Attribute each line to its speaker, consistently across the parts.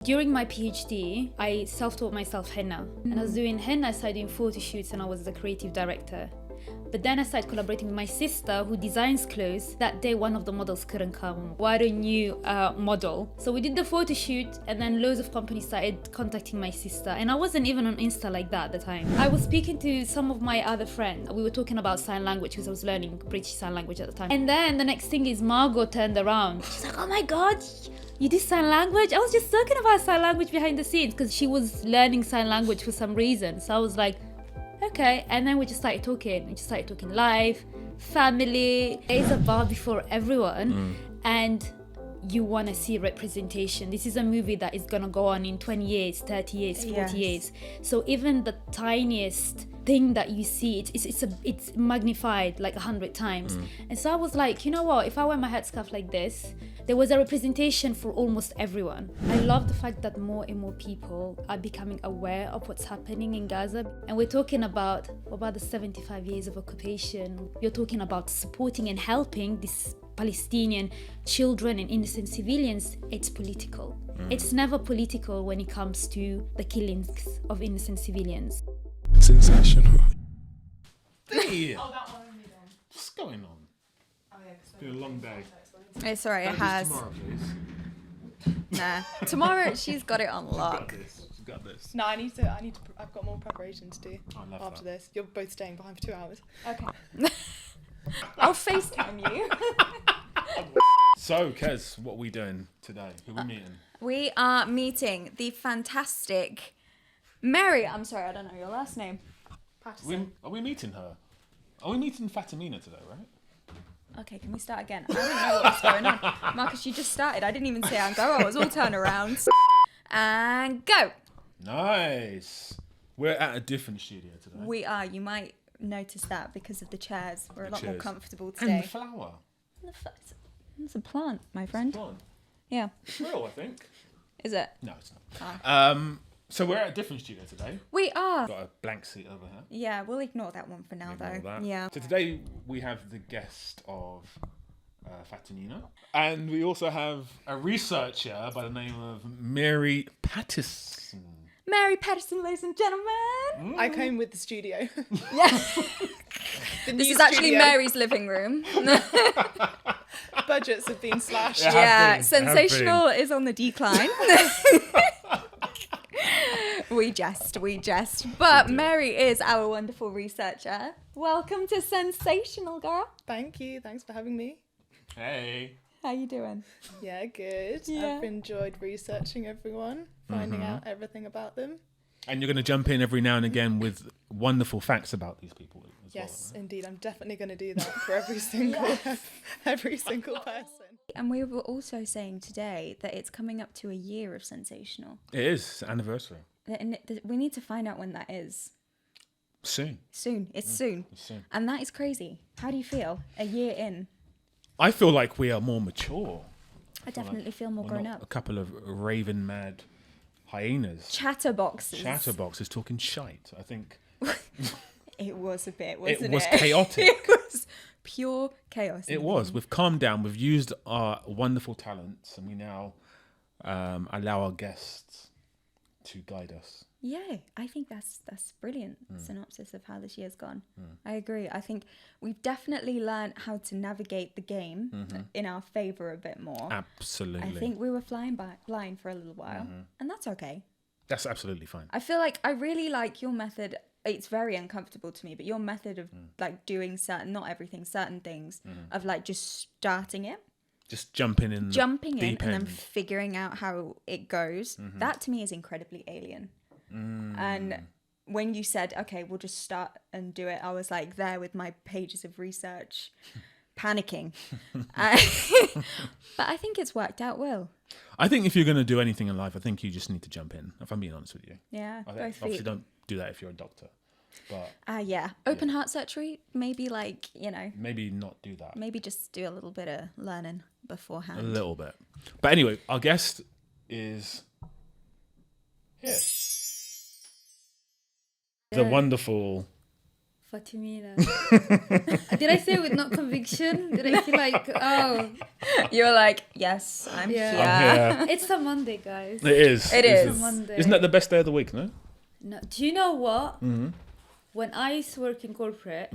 Speaker 1: During my PhD, I self-taught myself henna. And I was doing henna, I started doing photo shoots and I was the creative director. But then I started collaborating with my sister who designs clothes. That day, one of the models couldn't come. Why don't you model? So we did the photo shoot and then loads of companies started contacting my sister. And I wasn't even on Insta like that at the time. I was speaking to some of my other friends. We were talking about sign language because I was learning British Sign Language at the time. And then the next thing is Margot turned around. She's like, oh my God, you do sign language? I was just talking about sign language behind the scenes because she was learning sign language for some reason. So I was like, okay. And then we just started talking. We just started talking life, family. It's a Barbie for everyone. And you want to see representation. This is a movie that is going to go on in 20 years, 30 years, 40 years. So even the tiniest thing that you see, it's magnified like 100 times. And so I was like, you know what? If I wear my headscarf like this, there was a representation for almost everyone. I love the fact that more and more people are becoming aware of what's happening in Gaza. And we're talking about the 75 years of occupation. You're talking about supporting and helping these Palestinian children and innocent civilians. It's political. It's never political when it comes to the killings of innocent civilians.
Speaker 2: Sensational.
Speaker 3: Hey.
Speaker 4: Oh, that one only then.
Speaker 3: What's going on?
Speaker 4: Oh, yeah, 'cause
Speaker 3: It's been a long day.
Speaker 5: It's alright, it
Speaker 3: Don't do
Speaker 5: has.
Speaker 3: Tomorrow, please.
Speaker 5: Nah. Tomorrow she's got it on
Speaker 3: She's
Speaker 5: lock.
Speaker 3: got this. She's got this.
Speaker 4: No, I need to. I've got more preparation to do
Speaker 3: I love
Speaker 4: after
Speaker 3: that.
Speaker 4: this. You're both staying behind for 2 hours.
Speaker 5: Okay. I'll FaceTime you.
Speaker 3: So, Kez, what are we doing today? Who are we meeting?
Speaker 5: We are meeting the fantastic Mary. I'm sorry, I don't know your last name.
Speaker 4: Patterson.
Speaker 3: Are we meeting her? Are we meeting Fatumina today, right?
Speaker 5: Okay, can we start again? I don't know what's going on. Marcus, you just started. I didn't even say and go. I was all turn around. And go.
Speaker 3: Nice. We're at a different studio today.
Speaker 5: We are. You might notice that because of the chairs. We're a lot more
Speaker 3: chairs.
Speaker 5: comfortable
Speaker 3: And
Speaker 5: today.
Speaker 3: the flower.
Speaker 5: It's a plant, my friend.
Speaker 3: It's on.
Speaker 5: Yeah.
Speaker 3: It's real, I think.
Speaker 5: Is it?
Speaker 3: No, it's not. So we're at a different studio today.
Speaker 5: We are.
Speaker 3: Got a blank seat over here.
Speaker 5: Yeah, we'll ignore that one for now,
Speaker 3: Ignore
Speaker 5: though.
Speaker 3: that.
Speaker 5: Yeah.
Speaker 3: So today we have the guest of Fatumina, and we also have a researcher by the name of Mary Patterson.
Speaker 5: Mary Patterson, ladies and gentlemen.
Speaker 4: I came with the studio.
Speaker 5: Yeah.
Speaker 4: The
Speaker 5: This
Speaker 4: new
Speaker 5: is actually
Speaker 4: studio.
Speaker 5: Mary's living room.
Speaker 4: Budgets have been slashed.
Speaker 3: Yeah.
Speaker 5: Yeah,
Speaker 3: been,
Speaker 5: Sensational is on the decline. We jest. But Mary is our wonderful researcher. Welcome to Sensational, girl.
Speaker 4: Thank you. Thanks for having me.
Speaker 3: Hey.
Speaker 5: How you doing?
Speaker 4: Yeah, good.
Speaker 5: Yeah.
Speaker 4: I've enjoyed researching everyone, finding out everything about them.
Speaker 3: And you're going to jump in every now and again with wonderful facts about these people as
Speaker 4: Yes,
Speaker 3: well,
Speaker 4: indeed. I'm definitely going to do that for every single every single person.
Speaker 5: And we were also saying today that it's coming up to a year of Sensational.
Speaker 3: right? It is anniversary.
Speaker 5: And we need to find out when that is.
Speaker 3: Soon.
Speaker 5: Soon. It's soon.
Speaker 3: It's soon.
Speaker 5: And that is crazy. How do you feel a year in?
Speaker 3: I feel like we are more mature.
Speaker 5: I definitely feel more
Speaker 3: We're
Speaker 5: grown
Speaker 3: not
Speaker 5: up.
Speaker 3: a couple of raving mad hyenas.
Speaker 5: Chatterboxes.
Speaker 3: Chatterbox is talking shite. I think
Speaker 5: It was a bit, wasn't it?
Speaker 3: it was chaotic.
Speaker 5: It was pure chaos.
Speaker 3: It was. We've calmed down. We've used our wonderful talents, and we now allow our guests to guide us.
Speaker 5: Yeah, I think that's brilliant synopsis of how this year's gone. I agree. I think we've definitely learned how to navigate the game in our favour a bit more.
Speaker 3: Absolutely.
Speaker 5: I think we were flying blind for a little while, and that's okay.
Speaker 3: That's absolutely fine.
Speaker 5: I feel like I really like your method. It's very uncomfortable to me, but your method of like doing certain things of like just starting it,
Speaker 3: Just jumping in
Speaker 5: and then
Speaker 3: end.
Speaker 5: figuring out how it goes. That to me is incredibly alien. And when you said, okay, we'll just start and do it, I was like there with my pages of research, panicking. But I think it's worked out well.
Speaker 3: I think if you're going to do anything in life, I think you just need to jump in, if I'm being honest with you.
Speaker 5: Yeah,
Speaker 3: I
Speaker 5: both
Speaker 3: think, obviously
Speaker 5: feet.
Speaker 3: don't do that if you're a doctor. But
Speaker 5: Yeah. Open heart surgery, maybe like,
Speaker 3: maybe not do that.
Speaker 5: maybe just do a little bit of learning beforehand.
Speaker 3: A little bit. But anyway, our guest is here. The wonderful
Speaker 1: Fatumina. Did I say it with not conviction? Did I feel like, oh,
Speaker 5: You're like, yes, I'm
Speaker 1: Yeah.
Speaker 5: here.
Speaker 3: Yeah,
Speaker 1: it's a Monday, guys.
Speaker 3: it is.
Speaker 5: It
Speaker 1: It's
Speaker 5: is.
Speaker 1: a Monday.
Speaker 3: Isn't that the best day of the week? No.
Speaker 1: No, do you know what?
Speaker 3: Mm-hmm.
Speaker 1: When I used to work in corporate,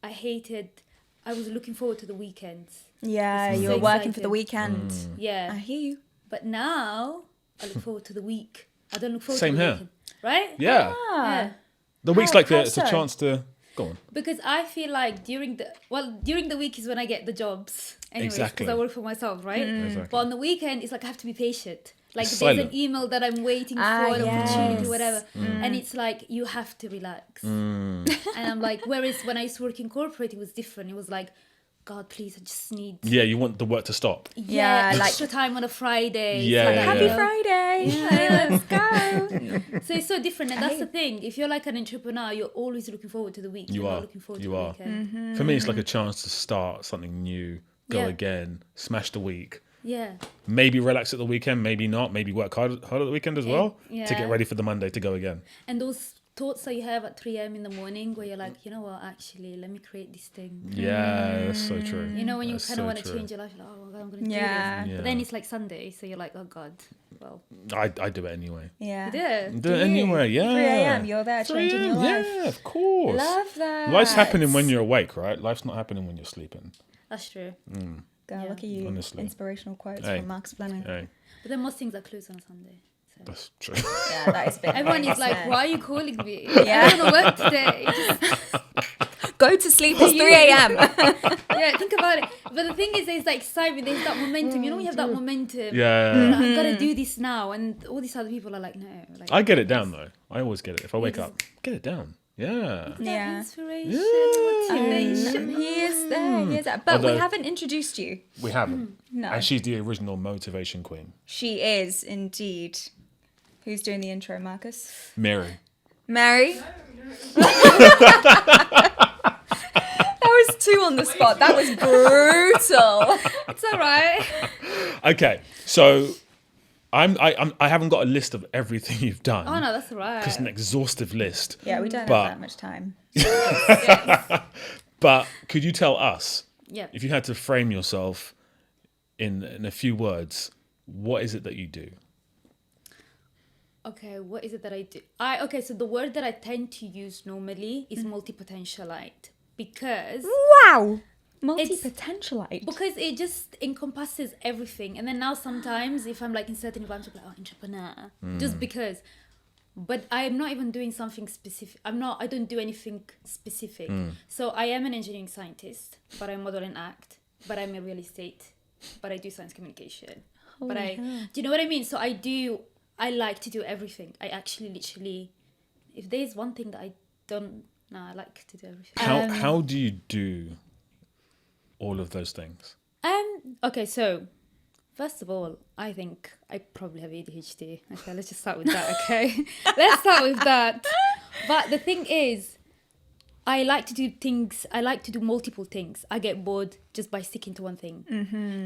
Speaker 1: I was looking forward to the weekends.
Speaker 5: Yeah,
Speaker 1: So
Speaker 5: you're working for the
Speaker 1: excited.
Speaker 5: weekend.
Speaker 1: Yeah.
Speaker 5: I hear you.
Speaker 1: But now, I look forward to the week. I don't look forward
Speaker 3: Same
Speaker 1: to the
Speaker 3: here.
Speaker 1: weekend. Right?
Speaker 3: Yeah.
Speaker 1: Yeah.
Speaker 3: The week's
Speaker 5: How-
Speaker 3: like
Speaker 5: how
Speaker 3: it's a
Speaker 5: so?
Speaker 3: chance to go on.
Speaker 1: Because I feel like during the week is when I get the jobs. Anyways,
Speaker 3: Exactly.
Speaker 1: because I work for myself, right?
Speaker 3: Exactly.
Speaker 1: But on the weekend, it's like I have to be patient. Like
Speaker 3: It's
Speaker 1: there's
Speaker 3: silent.
Speaker 1: an email that I'm waiting for,
Speaker 5: Ah,
Speaker 1: an
Speaker 5: yes.
Speaker 1: opportunity, whatever. And it's like, you have to relax.
Speaker 3: Mm.
Speaker 1: And I'm like, whereas when I used to work in corporate, it was different. It was like, God, please, I just need
Speaker 3: Yeah, you want the work to stop.
Speaker 5: Yeah, like-
Speaker 1: extra time on a Friday.
Speaker 3: Yeah,
Speaker 1: It's
Speaker 3: yeah,
Speaker 5: Happy
Speaker 3: yeah.
Speaker 5: Friday.
Speaker 1: Yeah.
Speaker 5: Let's go.
Speaker 1: So it's so different, and that's the thing. If you're like an entrepreneur, you're always looking forward to the week.
Speaker 3: You
Speaker 1: You're
Speaker 3: are.
Speaker 1: not looking forward
Speaker 3: You
Speaker 1: to the
Speaker 3: are.
Speaker 1: weekend.
Speaker 3: For me, it's like a chance to start something new, go
Speaker 1: Yeah.
Speaker 3: again, smash the week.
Speaker 1: Yeah.
Speaker 3: Maybe relax at the weekend, maybe not. Maybe work hard at the weekend as well to
Speaker 1: Yeah.
Speaker 3: get ready for the Monday to go again.
Speaker 1: And those thoughts that you have at 3 a.m. in the morning where you're like, you know what, actually, let me create this thing.
Speaker 3: Yeah, that's so true.
Speaker 1: You know, when you
Speaker 3: That's
Speaker 1: kind of
Speaker 3: so
Speaker 1: want to
Speaker 3: true.
Speaker 1: change your life, you're like, oh, I'm going to
Speaker 5: Yeah.
Speaker 1: do this.
Speaker 3: Yeah.
Speaker 1: But then it's like Sunday, so you're like, oh, God, well.
Speaker 3: I do it anyway.
Speaker 5: Yeah.
Speaker 3: Do it anyway, yeah.
Speaker 5: 3 a.m. You're there
Speaker 3: 3
Speaker 5: changing your
Speaker 3: a.m.,
Speaker 5: life.
Speaker 3: Yeah, of course.
Speaker 5: Love that.
Speaker 3: Life's happening when you're awake, right? Life's not happening when you're sleeping.
Speaker 1: That's true.
Speaker 5: Girl,
Speaker 1: Yeah.
Speaker 5: look at you.
Speaker 3: Honestly.
Speaker 5: Inspirational quotes
Speaker 3: Hey.
Speaker 5: from Max Fleming.
Speaker 3: Hey,
Speaker 1: But then most things are closed on a Sunday. So.
Speaker 3: that's true.
Speaker 5: Yeah, that is big.
Speaker 1: Everyone is
Speaker 5: thanks,
Speaker 1: like,
Speaker 5: man.
Speaker 1: why are you calling me?
Speaker 5: Yeah.
Speaker 1: I don't want to work today. Just,
Speaker 5: Go to sleep. It's 3 a.m.
Speaker 1: yeah, think about it. But the thing is, there's that excitement, there's that momentum. You know, when you have that momentum.
Speaker 3: Yeah.
Speaker 1: You're like, I've got to do this now. And all these other people are like, no. Like,
Speaker 3: I get it down though. I always get it. If I wake up, get it down. Yeah.
Speaker 1: that
Speaker 5: Yeah.
Speaker 1: inspiration,
Speaker 3: Yeah.
Speaker 1: motivation.
Speaker 5: He is there. He is there. But
Speaker 3: Although-
Speaker 5: we haven't introduced you.
Speaker 3: We haven't.
Speaker 5: No.
Speaker 3: And she's the original motivation queen.
Speaker 5: She is indeed. Who's doing the intro, Marcus?
Speaker 3: Mary.
Speaker 5: Mary? That was 2 on the spot. That was brutal.
Speaker 1: It's all right.
Speaker 3: Okay, so I haven't got a list of everything you've done.
Speaker 1: Oh, no, that's all right.
Speaker 3: It's an exhaustive list.
Speaker 5: Yeah, we don't
Speaker 3: But-
Speaker 5: have that much time.
Speaker 1: Yes.
Speaker 3: But could you tell us,
Speaker 1: Yeah.
Speaker 3: if you had to frame yourself in a few words, what is it that you do?
Speaker 1: Okay, what is it that I do? Okay, so the word that I tend to use normally is multi-potentialite because
Speaker 5: Wow. Multi-potentialite.
Speaker 1: because it just encompasses everything. And then now sometimes if I'm like in certain environments, I'm like, oh, entrepreneur, just because. But I am not even doing something specific. I don't do anything specific. So I am an engineering scientist, but I model and act, but I'm a real estate, but I do science communication. Do you know what I mean? So I like to do everything. I actually literally, if there's one thing that I don't, I like to do everything.
Speaker 3: How do you do all of those things?
Speaker 1: Okay, so first of all, I think I probably have ADHD. Okay, let's just start with that, okay? Let's start with that. But the thing is, I like to do things, I like to do multiple things. I get bored just by sticking to one thing.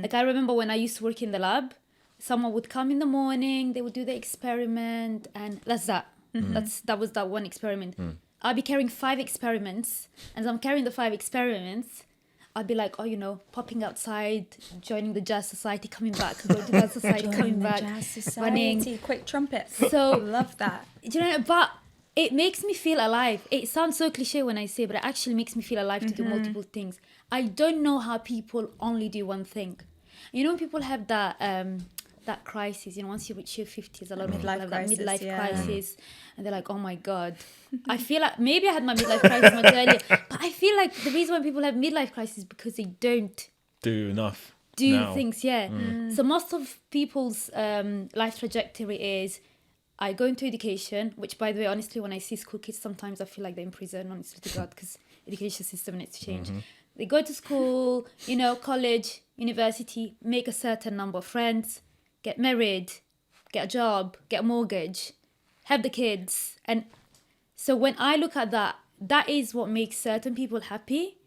Speaker 1: Like I remember when I used to work in the lab, someone would come in the morning, they would do the experiment, and that's that. That was that one experiment. I'll be carrying 5 experiments, and as I'm carrying the 5 experiments, I'd be like, popping outside, joining the Jazz Society, coming back, going to Jazz Society, coming back, running.
Speaker 5: Quick trumpet.
Speaker 1: So,
Speaker 5: Love that.
Speaker 1: do you know, but it makes me feel alive. It sounds so cliche when I say, but it actually makes me feel alive to do multiple things. I don't know how people only do one thing. You know, when people have that crisis, once you reach your 50s, a lot of people
Speaker 5: Midlife
Speaker 1: have
Speaker 5: crisis,
Speaker 1: that midlife
Speaker 5: yeah.
Speaker 1: crisis, and they're like, oh my God. I feel like, maybe I had my midlife crisis much earlier, but I feel like the reason why people have midlife crisis is because they don't
Speaker 3: Do enough.
Speaker 1: do
Speaker 3: now.
Speaker 1: things, So most of people's life trajectory is, I go into education, which by the way, honestly, when I see school kids, sometimes I feel like they're in prison, honestly to God, because education system needs to change. They go to school, college, university, make a certain number of friends, get married, get a job, get a mortgage, have the kids. And so when I look at that, that is what makes certain people happy.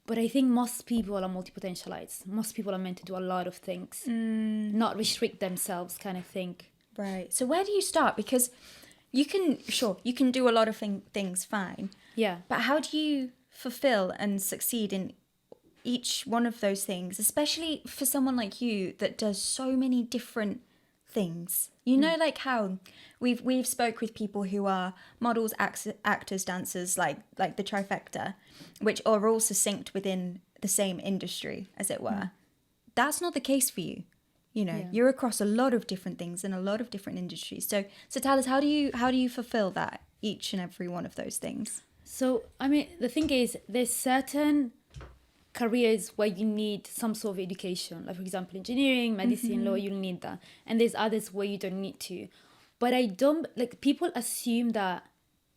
Speaker 1: But I think most people are multi-potentialites. Most people are meant to do a lot of things, not restrict themselves kind of thing.
Speaker 5: Right. So where do you start? Because you can do a lot of things fine.
Speaker 1: Yeah.
Speaker 5: But how do you fulfill and succeed in each one of those things, especially for someone like you that does so many different things? You know, like how we've spoke with people who are models, actors, dancers, like the trifecta, which are all succinct within the same industry, as it were. That's not the case for you. You know, you're across a lot of different things in a lot of different industries. So tell us, how do you fulfill that, each and every one of those things?
Speaker 1: So, I mean, the thing is, there's certain careers where you need some sort of education. Like, for example, engineering, medicine, law, you'll need that. And there's others where you don't need to. But people assume that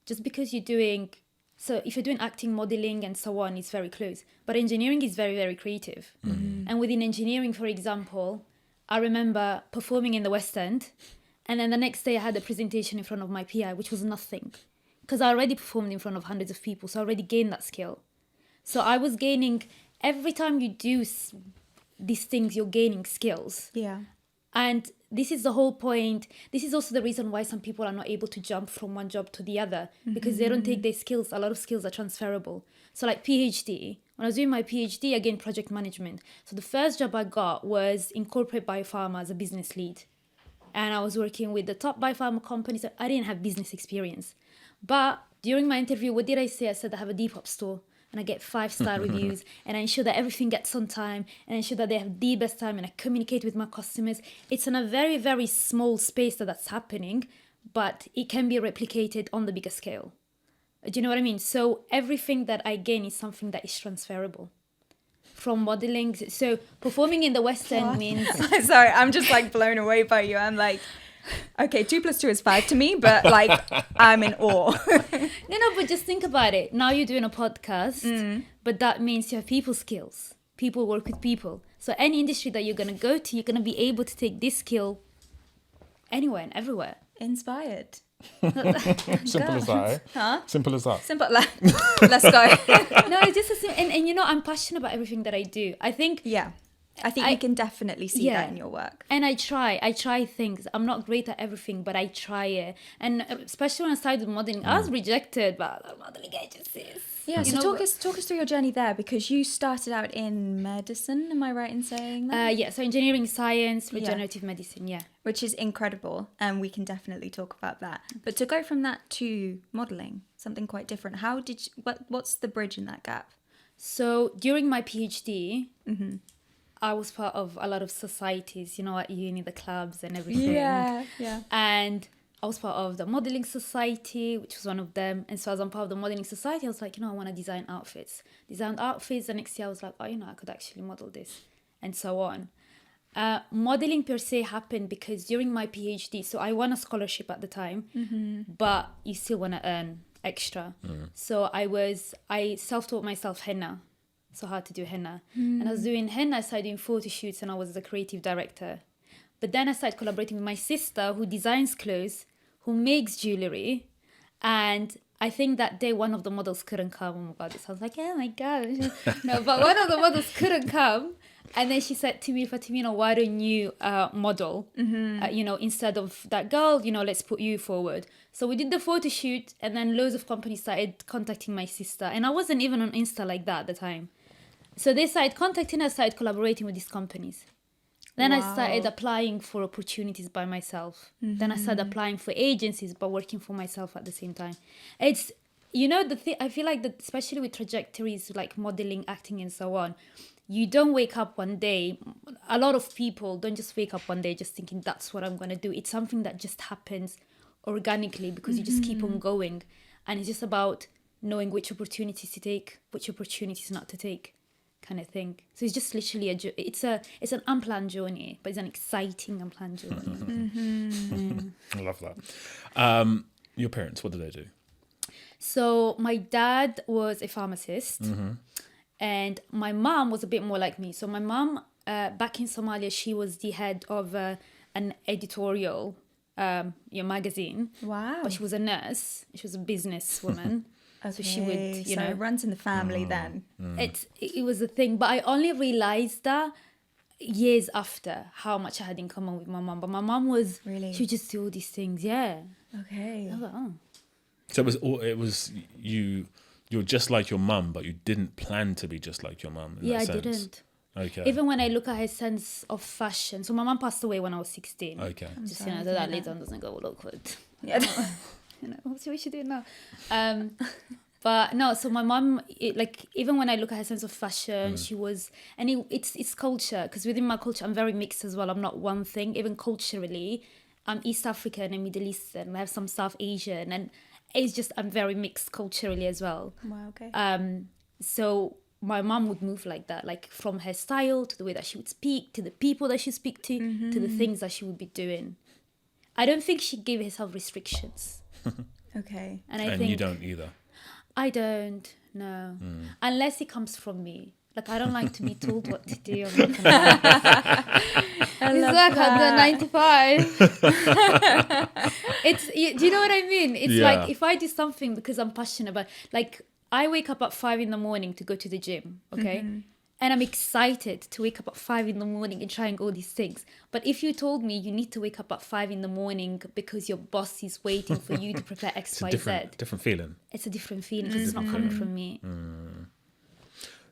Speaker 1: just because you're doing, so if you're doing acting, modeling, and so on, it's very close. But engineering is very, very creative. And within engineering, for example, I remember performing in the West End, and then the next day I had a presentation in front of my PI, which was nothing, because I already performed in front of hundreds of people, so I already gained that skill. So I was gaining, every time you do these things, you're gaining skills.
Speaker 5: Yeah.
Speaker 1: And this is the whole point. This is also the reason why some people are not able to jump from one job to the other, because they don't take their skills. A lot of skills are transferable. So like PhD, when I was doing my PhD, I gained project management. So the first job I got was in corporate biopharma as a business lead. And I was working with the top biopharma companies. I didn't have business experience. But during my interview, what did I say? I said I have a Depop store and I get 5-star reviews, and I ensure that everything gets on time, and I ensure that they have the best time, and I communicate with my customers. It's in a very, very small space that's happening, but it can be replicated on the bigger scale. Do you know what I mean? So everything that I gain is something that is transferable. From modeling, so performing in the West End means...
Speaker 5: Sorry, I'm just like blown away by you. I'm like, okay, 2 + 2 is 5 to me, but like I'm in awe.
Speaker 1: No, but just think about it. Now you're doing a podcast, but that means you have people skills. People work with people. So any industry that you're going to go to, you're going to be able to take this skill anywhere and everywhere.
Speaker 5: Inspired.
Speaker 3: Simple as that.
Speaker 5: Huh?
Speaker 3: Simple as that.
Speaker 5: Simple. Let's go.
Speaker 1: No, it's just and you know, I'm passionate about everything that I do. I think
Speaker 5: we can definitely see that in your work.
Speaker 1: And I try things. I'm not great at everything, but I try it. And especially when I started modeling, I was rejected by the modeling agencies.
Speaker 5: Yeah, so talk us through your journey there, because you started out in medicine, am I right in saying that?
Speaker 1: Yeah, so engineering, science, regenerative medicine, yeah.
Speaker 5: Which is incredible, and we can definitely talk about that. But to go from that to modelling, something quite different, what's the bridge in that gap?
Speaker 1: So during my PhD, I was part of a lot of societies, you know, at uni, the clubs and everything.
Speaker 5: Yeah.
Speaker 1: And I was part of the modeling society, which was one of them. And so as I'm part of the modeling society, I was like, you know, I want to design outfits. Designed outfits. The next year I was like, oh, you know, I could actually model this, and so on. Modeling per se happened because during my PhD, so I won a scholarship at the time, but you still want to earn extra. So I self-taught myself henna. So how to do henna. And I was doing henna, I started doing photo shoots, and I was the creative director. But then I started collaborating with my sister, who designs clothes, who makes jewelry. And I think that day one of the models couldn't come. Oh my God, this sounds like, oh my God. No, but one of the models couldn't come. And then she said to me, Fatumina, why don't you model? You know, instead of that girl, you know, let's put you forward. So we did the photo shoot, and then loads of companies started contacting my sister. And I wasn't even on Insta like that at the time. So they started contacting us, started collaborating with these companies. Then I started applying for opportunities by myself. Then I started applying for agencies, but working for myself at the same time. It's, you know, I feel like that, especially with trajectories like modeling, acting, and so on, you don't wake up one day. A lot of people don't just wake up one day just thinking that's what I'm going to do. It's something that just happens organically because you just keep on going. And it's just about knowing which opportunities to take, which opportunities not to take, kind of thing. So it's just literally it's an unplanned journey, but it's an exciting unplanned journey.
Speaker 3: I love that. Your parents, what did they do?
Speaker 1: So my dad was a pharmacist, and my mom was a bit more like me. So my mom, back in Somalia, she was the head of an editorial magazine.
Speaker 5: Wow.
Speaker 1: But she was a nurse. She was a businesswoman.
Speaker 5: Okay,
Speaker 1: so she would,
Speaker 5: so it runs in the family then.
Speaker 1: It was a thing, but I only realized that years after how much I had in common with my mom. But my mom was
Speaker 5: Really?
Speaker 1: she would just do all these things, yeah.
Speaker 5: Okay.
Speaker 1: I was like, oh.
Speaker 3: So it was you. You're just like your mum, but you didn't plan to be just like your mum.
Speaker 1: Yeah, I
Speaker 3: sense.
Speaker 1: didn't.
Speaker 3: Okay.
Speaker 1: Even when I look at her sense of fashion. So my mum passed away when I was 16.
Speaker 3: Okay.
Speaker 1: Just, you know, so that later on doesn't go all awkward.
Speaker 5: Yeah.
Speaker 1: You know, what should we do now? But no, so my mum, like, even when I look at her sense of fashion, she was, and it's culture, because within my culture, I'm very mixed as well. I'm not one thing. Even culturally, I'm East African and Middle Eastern. I have some South Asian, and it's just, I'm very mixed culturally as well.
Speaker 5: Wow, okay.
Speaker 1: So my mum would move like that, like from her style to the way that she would speak, to the people that she speak to the things that she would be doing. I don't think she gave herself restrictions.
Speaker 5: Okay.
Speaker 1: And
Speaker 3: And
Speaker 1: think
Speaker 3: you don't either.
Speaker 1: I don't, no. Unless it comes from me. Like, I don't like to be told what to do. I'm not gonna it's like at the 95. Do you know what I mean? It's like, if I do something because I'm passionate about, like, I wake up at 5 in the morning to go to the gym, okay? And I'm excited to wake up at 5 in the morning and trying all these things. But if you told me you need to wake up at 5 in the morning because your boss is waiting for you to prepare X,
Speaker 3: It's a
Speaker 1: Y,
Speaker 3: different feeling.
Speaker 1: it's a different feeling. It's not coming from me.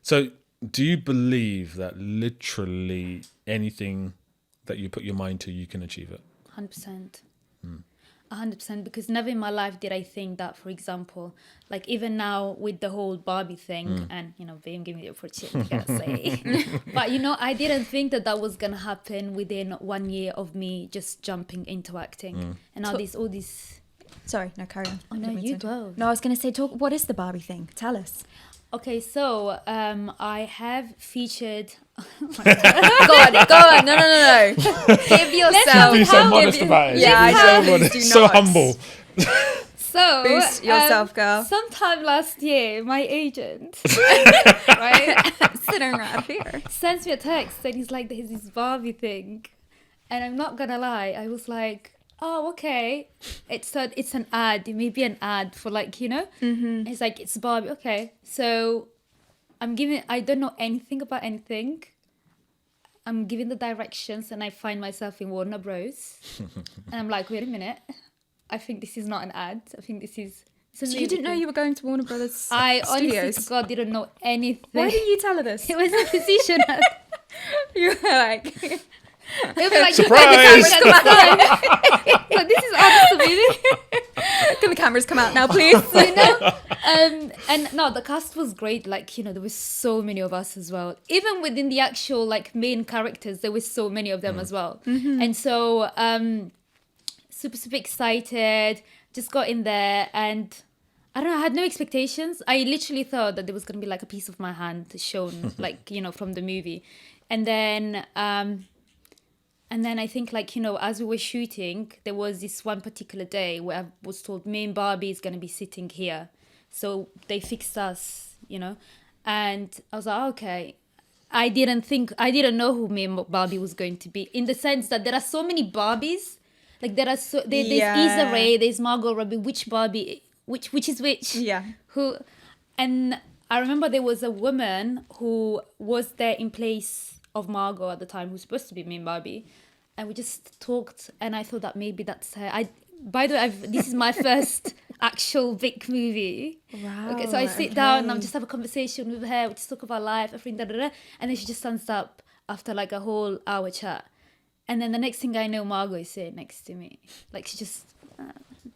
Speaker 3: So, do you believe that literally anything that you put your mind to, you can achieve it?
Speaker 1: 100%. 100%, because never in my life did I think that, for example, like even now with the whole Barbie thing and, you know, Vim gave me the opportunity, I gotta say. But, you know, I didn't think that was going to happen within 1 year of me just jumping into acting. And now all these...
Speaker 5: Sorry, no, carry on.
Speaker 1: Oh, no, you go.
Speaker 5: No, I was going to say, what is the Barbie thing? Tell us.
Speaker 1: Okay, so I have featured...
Speaker 5: Go on. No. Give yourself.
Speaker 3: Be so modest about it.
Speaker 5: Yeah,
Speaker 3: Be
Speaker 5: I
Speaker 3: so
Speaker 5: know.
Speaker 3: modest.
Speaker 5: Please do
Speaker 3: So
Speaker 5: not.
Speaker 3: humble.
Speaker 1: So,
Speaker 5: Boost yourself, girl.
Speaker 1: sometime last year, my agent, right,
Speaker 5: Sitting right here.
Speaker 1: sends me a text and he's like, there's this Barbie thing. And I'm not gonna lie, I was like, oh, okay. It's an ad. It may be an ad for, like, you know? It's like, it's Barbie. Okay. So I don't know anything about anything. I'm giving the directions and I find myself in Warner Bros. And I'm like, wait a minute. I think this is not an ad. I think this is...
Speaker 5: So you didn't know you were going to Warner Brothers
Speaker 1: I honestly,
Speaker 5: Studios?
Speaker 1: to God, didn't know anything.
Speaker 5: Why didn't you tell her this?
Speaker 1: It was a position ad.
Speaker 5: You were like...
Speaker 1: It was like,
Speaker 3: Surprise!
Speaker 1: So this is honest to me.
Speaker 5: Can the cameras come out now, please?
Speaker 1: You know? And no, the cast was great. Like, you know, there was so many of us as well. Even within the actual, like, main characters, there was so many of them as well. And so, super excited. Just got in there and I don't know, I had no expectations. I literally thought that there was going to be like a piece of my hand shown, like, you know, from the movie. And then I think, like, you know, as we were shooting, there was this one particular day where I was told me and Barbie is going to be sitting here. So they fixed us, you know, and I was like, okay. I didn't know who me and Barbie was going to be, in the sense that there are so many Barbies. Like, there's Issa Rae, there's Margot Robbie, which Barbie, which is which?
Speaker 5: Yeah.
Speaker 1: And I remember there was a woman who was there in place of Margot at the time, who's supposed to be me and Barbie. And we just talked, and I thought that maybe that's her. By the way, this is my first actual big movie.
Speaker 5: Wow.
Speaker 1: Okay, so I sit down and I just have a conversation with her. We just talk about life, everything, and then she just stands up after like a whole hour chat. And then the next thing I know, Margot is sitting next to me. Like, she just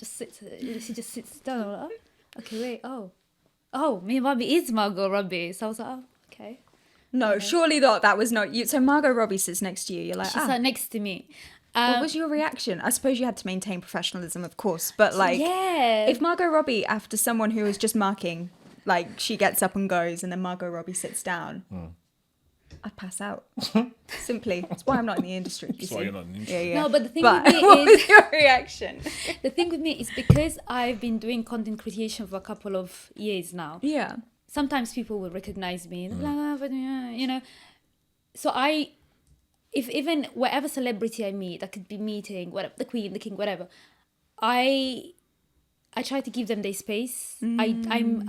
Speaker 1: sits down. I'm like, oh, okay, wait, oh, me and Barbie is Margot Robbie. So I was like, oh, okay.
Speaker 5: No, surely that was not you. So Margot Robbie sits next to you. You're like,
Speaker 1: She sat next to me.
Speaker 5: what was your reaction? I suppose you had to maintain professionalism, of course. But like,
Speaker 1: yeah.
Speaker 5: if Margot Robbie, after someone who was just marking, like she gets up and goes, and then Margot Robbie sits down, I'd pass out. Simply, that's why I'm not in the industry.
Speaker 3: That's why you're not in the industry.
Speaker 5: Yeah.
Speaker 1: No, but the thing
Speaker 5: But
Speaker 1: with me
Speaker 5: what
Speaker 1: is...
Speaker 5: was your reaction?
Speaker 1: The thing with me is because I've been doing content creation for a couple of years now.
Speaker 5: Yeah.
Speaker 1: Sometimes people will recognize me, you know. So if even whatever celebrity I meet, that could be meeting, whatever, the Queen, the King, whatever, I I try to give them their space. I'm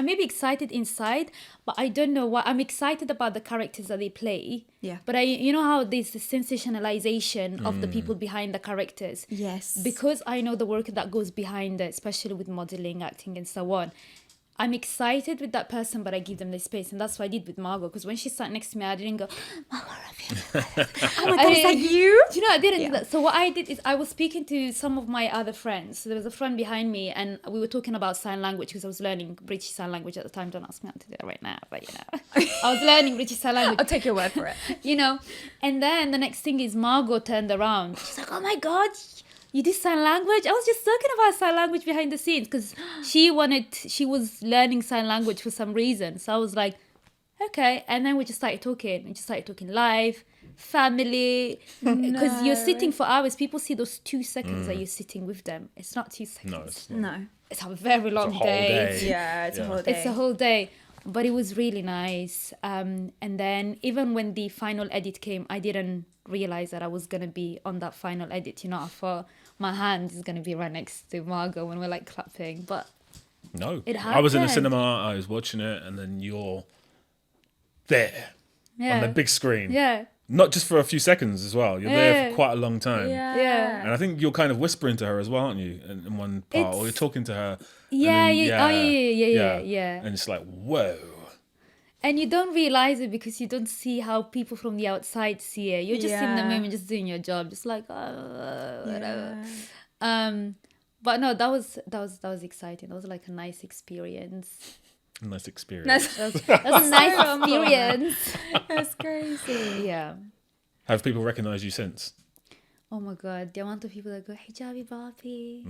Speaker 1: maybe excited inside, but I don't know what. I'm excited about the characters that they play.
Speaker 5: Yeah.
Speaker 1: But you know how there's the sensationalization of the people behind the characters.
Speaker 5: Yes.
Speaker 1: Because I know the work that goes behind it, especially with modeling, acting, and so on. I'm excited with that person, but I give them the space, and that's what I did with Margot. Because when she sat next to me, I didn't go, Margot Robbie.
Speaker 5: Oh my God, is that you?
Speaker 1: Do you know, I didn't do that. So what I did is I was speaking to some of my other friends. So there was a friend behind me, and we were talking about sign language because I was learning British Sign Language at the time. Don't ask me how to do it right now, but you know, I was learning British Sign Language.
Speaker 5: I'll take your word for it.
Speaker 1: You know, and then the next thing is Margot turned around. She's like, oh my God, you did sign language? I was just talking about sign language behind the scenes because she was learning sign language for some reason. So I was like, okay. And then we just started talking. We just started talking live, family. Because you're sitting for hours. People see those 2 seconds that you're sitting with them. It's not 2 seconds.
Speaker 3: No, it's not.
Speaker 5: No.
Speaker 1: It's a very long
Speaker 3: whole
Speaker 1: day.
Speaker 3: day.
Speaker 5: Yeah, it's a whole day.
Speaker 1: It's a whole day. But it was really nice. And then even when the final edit came, I didn't realize that I was going to be on that final edit. You know, I thought my hand is going to be right next to Margot when we're like clapping. But
Speaker 3: No.
Speaker 1: it
Speaker 3: I was in the
Speaker 1: happened.
Speaker 3: cinema, I was watching it, and then you're there
Speaker 1: yeah.
Speaker 3: on the big screen.
Speaker 1: Yeah.
Speaker 3: Not just for a few seconds as well. You're there
Speaker 1: Yeah.
Speaker 3: for quite a long time.
Speaker 1: Yeah.
Speaker 3: And I think you're kind of whispering to her as well, aren't you? In one part, or you're talking to her.
Speaker 1: Yeah,
Speaker 3: and then,
Speaker 1: yeah. Oh, yeah.
Speaker 3: And it's like, whoa.
Speaker 1: And you don't realize it because you don't see how people from the outside see it. You're just in the
Speaker 5: Yeah.
Speaker 1: moment, just doing your job, just like whatever. But no, that was exciting. That was like a nice experience.
Speaker 3: Nice experience.
Speaker 1: That was a nice experience.
Speaker 5: That's crazy.
Speaker 1: Yeah.
Speaker 3: Have people recognised you since?
Speaker 1: Oh my God, the amount of people that go, Hijabi Barbie.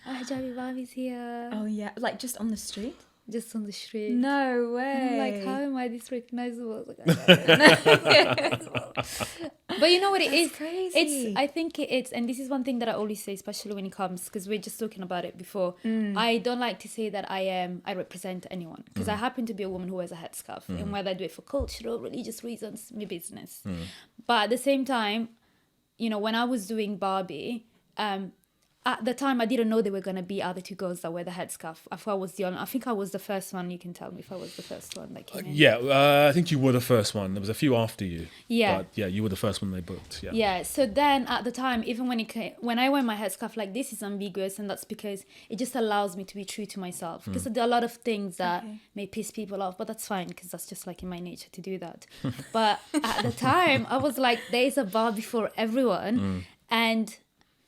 Speaker 1: Oh, Hijabi Barbie's here.
Speaker 5: Oh yeah, like just on the street?
Speaker 1: Just on the street.
Speaker 5: No
Speaker 1: And
Speaker 5: way.
Speaker 1: I'm like, how am I this recognizable? But you know what it is?
Speaker 5: crazy.
Speaker 1: I think it's, and this is one thing that I always say, especially when it comes, because we're just talking about it before. I don't like to say that I represent anyone, because I happen to be a woman who wears a headscarf, and whether I do it for cultural, religious reasons, my business. But at the same time, you know, when I was doing Barbie, at the time, I didn't know there were going to be other 2 girls that wear the headscarf. I thought I was the only. I think I was the first one. You can tell me if I was the first one that came in.
Speaker 3: Yeah, I think you were the first one. There was a few after you.
Speaker 1: Yeah.
Speaker 3: But yeah, you were the first one they booked. Yeah.
Speaker 1: Yeah. So then at the time, even when I wear my headscarf like this, is ambiguous, and that's because it just allows me to be true to myself. Because there are a lot of things that may piss people off, but that's fine because that's just like in my nature to do that. But at the time, I was like, there is a Barbie for everyone, and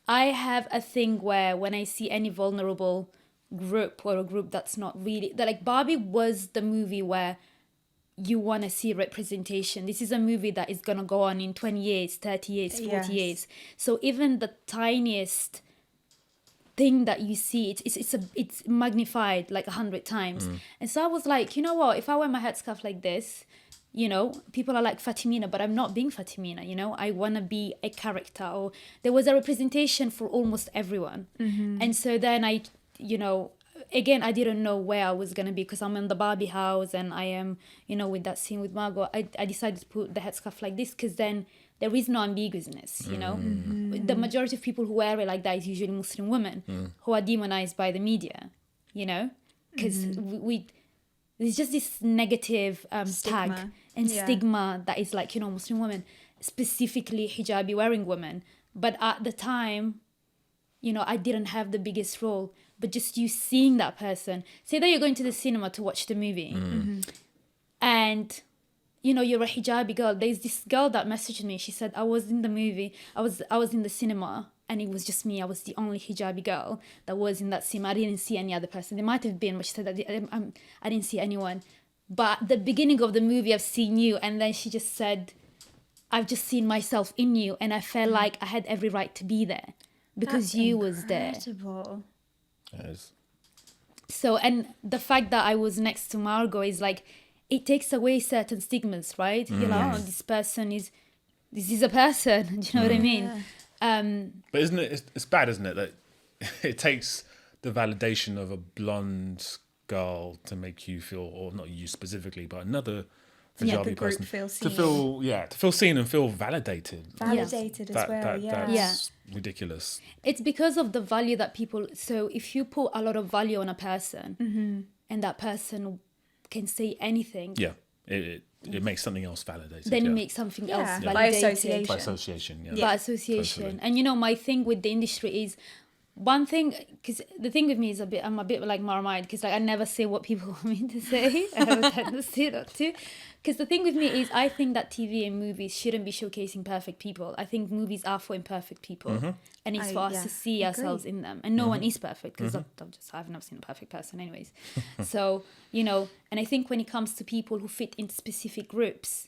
Speaker 1: I have a thing where when I see any vulnerable group or a group that's not really, that like Barbie was the movie where you want to see representation. This is a movie that is going to go on in 20 years, 30 years, 40 years. So even the tiniest thing that you see, it's magnified like 100 times. And so I was like, you know what, if I wear my headscarf like this, you know, people are like Fatumina, but I'm not being Fatumina, you know, I want to be a character, or there was a representation for almost everyone. And so then I, you know, again, I didn't know where I was going to be because I'm in the Barbie house and I am, you know, with that scene with Margot, I decided to put the headscarf like this because then there is no ambiguousness, you know. The majority of people who wear it like that is usually Muslim women who are demonized by the media, you know, because there's just this negative tag and stigma that is like, you know, Muslim women, specifically hijabi wearing women. But at the time, you know, I didn't have the biggest role. But just you seeing that person, say that you're going to the cinema to watch the movie and, you know, you're a hijabi girl. There's this girl that messaged me. She said, I was in the movie. I was in the cinema and it was just me. I was the only hijabi girl that was in that cinema. I didn't see any other person. There might have been, but she said that I didn't see anyone. But at the beginning of the movie, I've seen you. And then she just said, I've just seen myself in you. And I felt like I had every right to be there because you was there.
Speaker 3: Yes.
Speaker 1: So, and the fact that I was next to Margot is like, it takes away certain stigmas, right? You know, this is a person. Do you know what I mean?
Speaker 3: But isn't it, it's bad, isn't it? That it takes the validation of a blonde girl to make you feel, or not you specifically, but another
Speaker 5: Yeah, the group feel seen.
Speaker 3: to feel seen and feel validated.
Speaker 5: Validated as well,
Speaker 3: That's ridiculous.
Speaker 1: It's because of the value that people. So if you put a lot of value on a person, and that person can say anything,
Speaker 3: it makes something else validated.
Speaker 1: then it makes something else validated.
Speaker 5: By association.
Speaker 3: By association,
Speaker 1: By association.
Speaker 3: Totally.
Speaker 1: And you know, my thing with the industry is one thing, because the thing with me is I'm a bit like Marmite, because like I never say what people want me to say. I have a tendency not to. Because the thing with me is I think that TV and movies shouldn't be showcasing perfect people. I think movies are for imperfect people, and it's for us to see ourselves in them. And no one is perfect, because I've never seen a perfect person anyways. So, you know, and I think when it comes to people who fit into specific groups,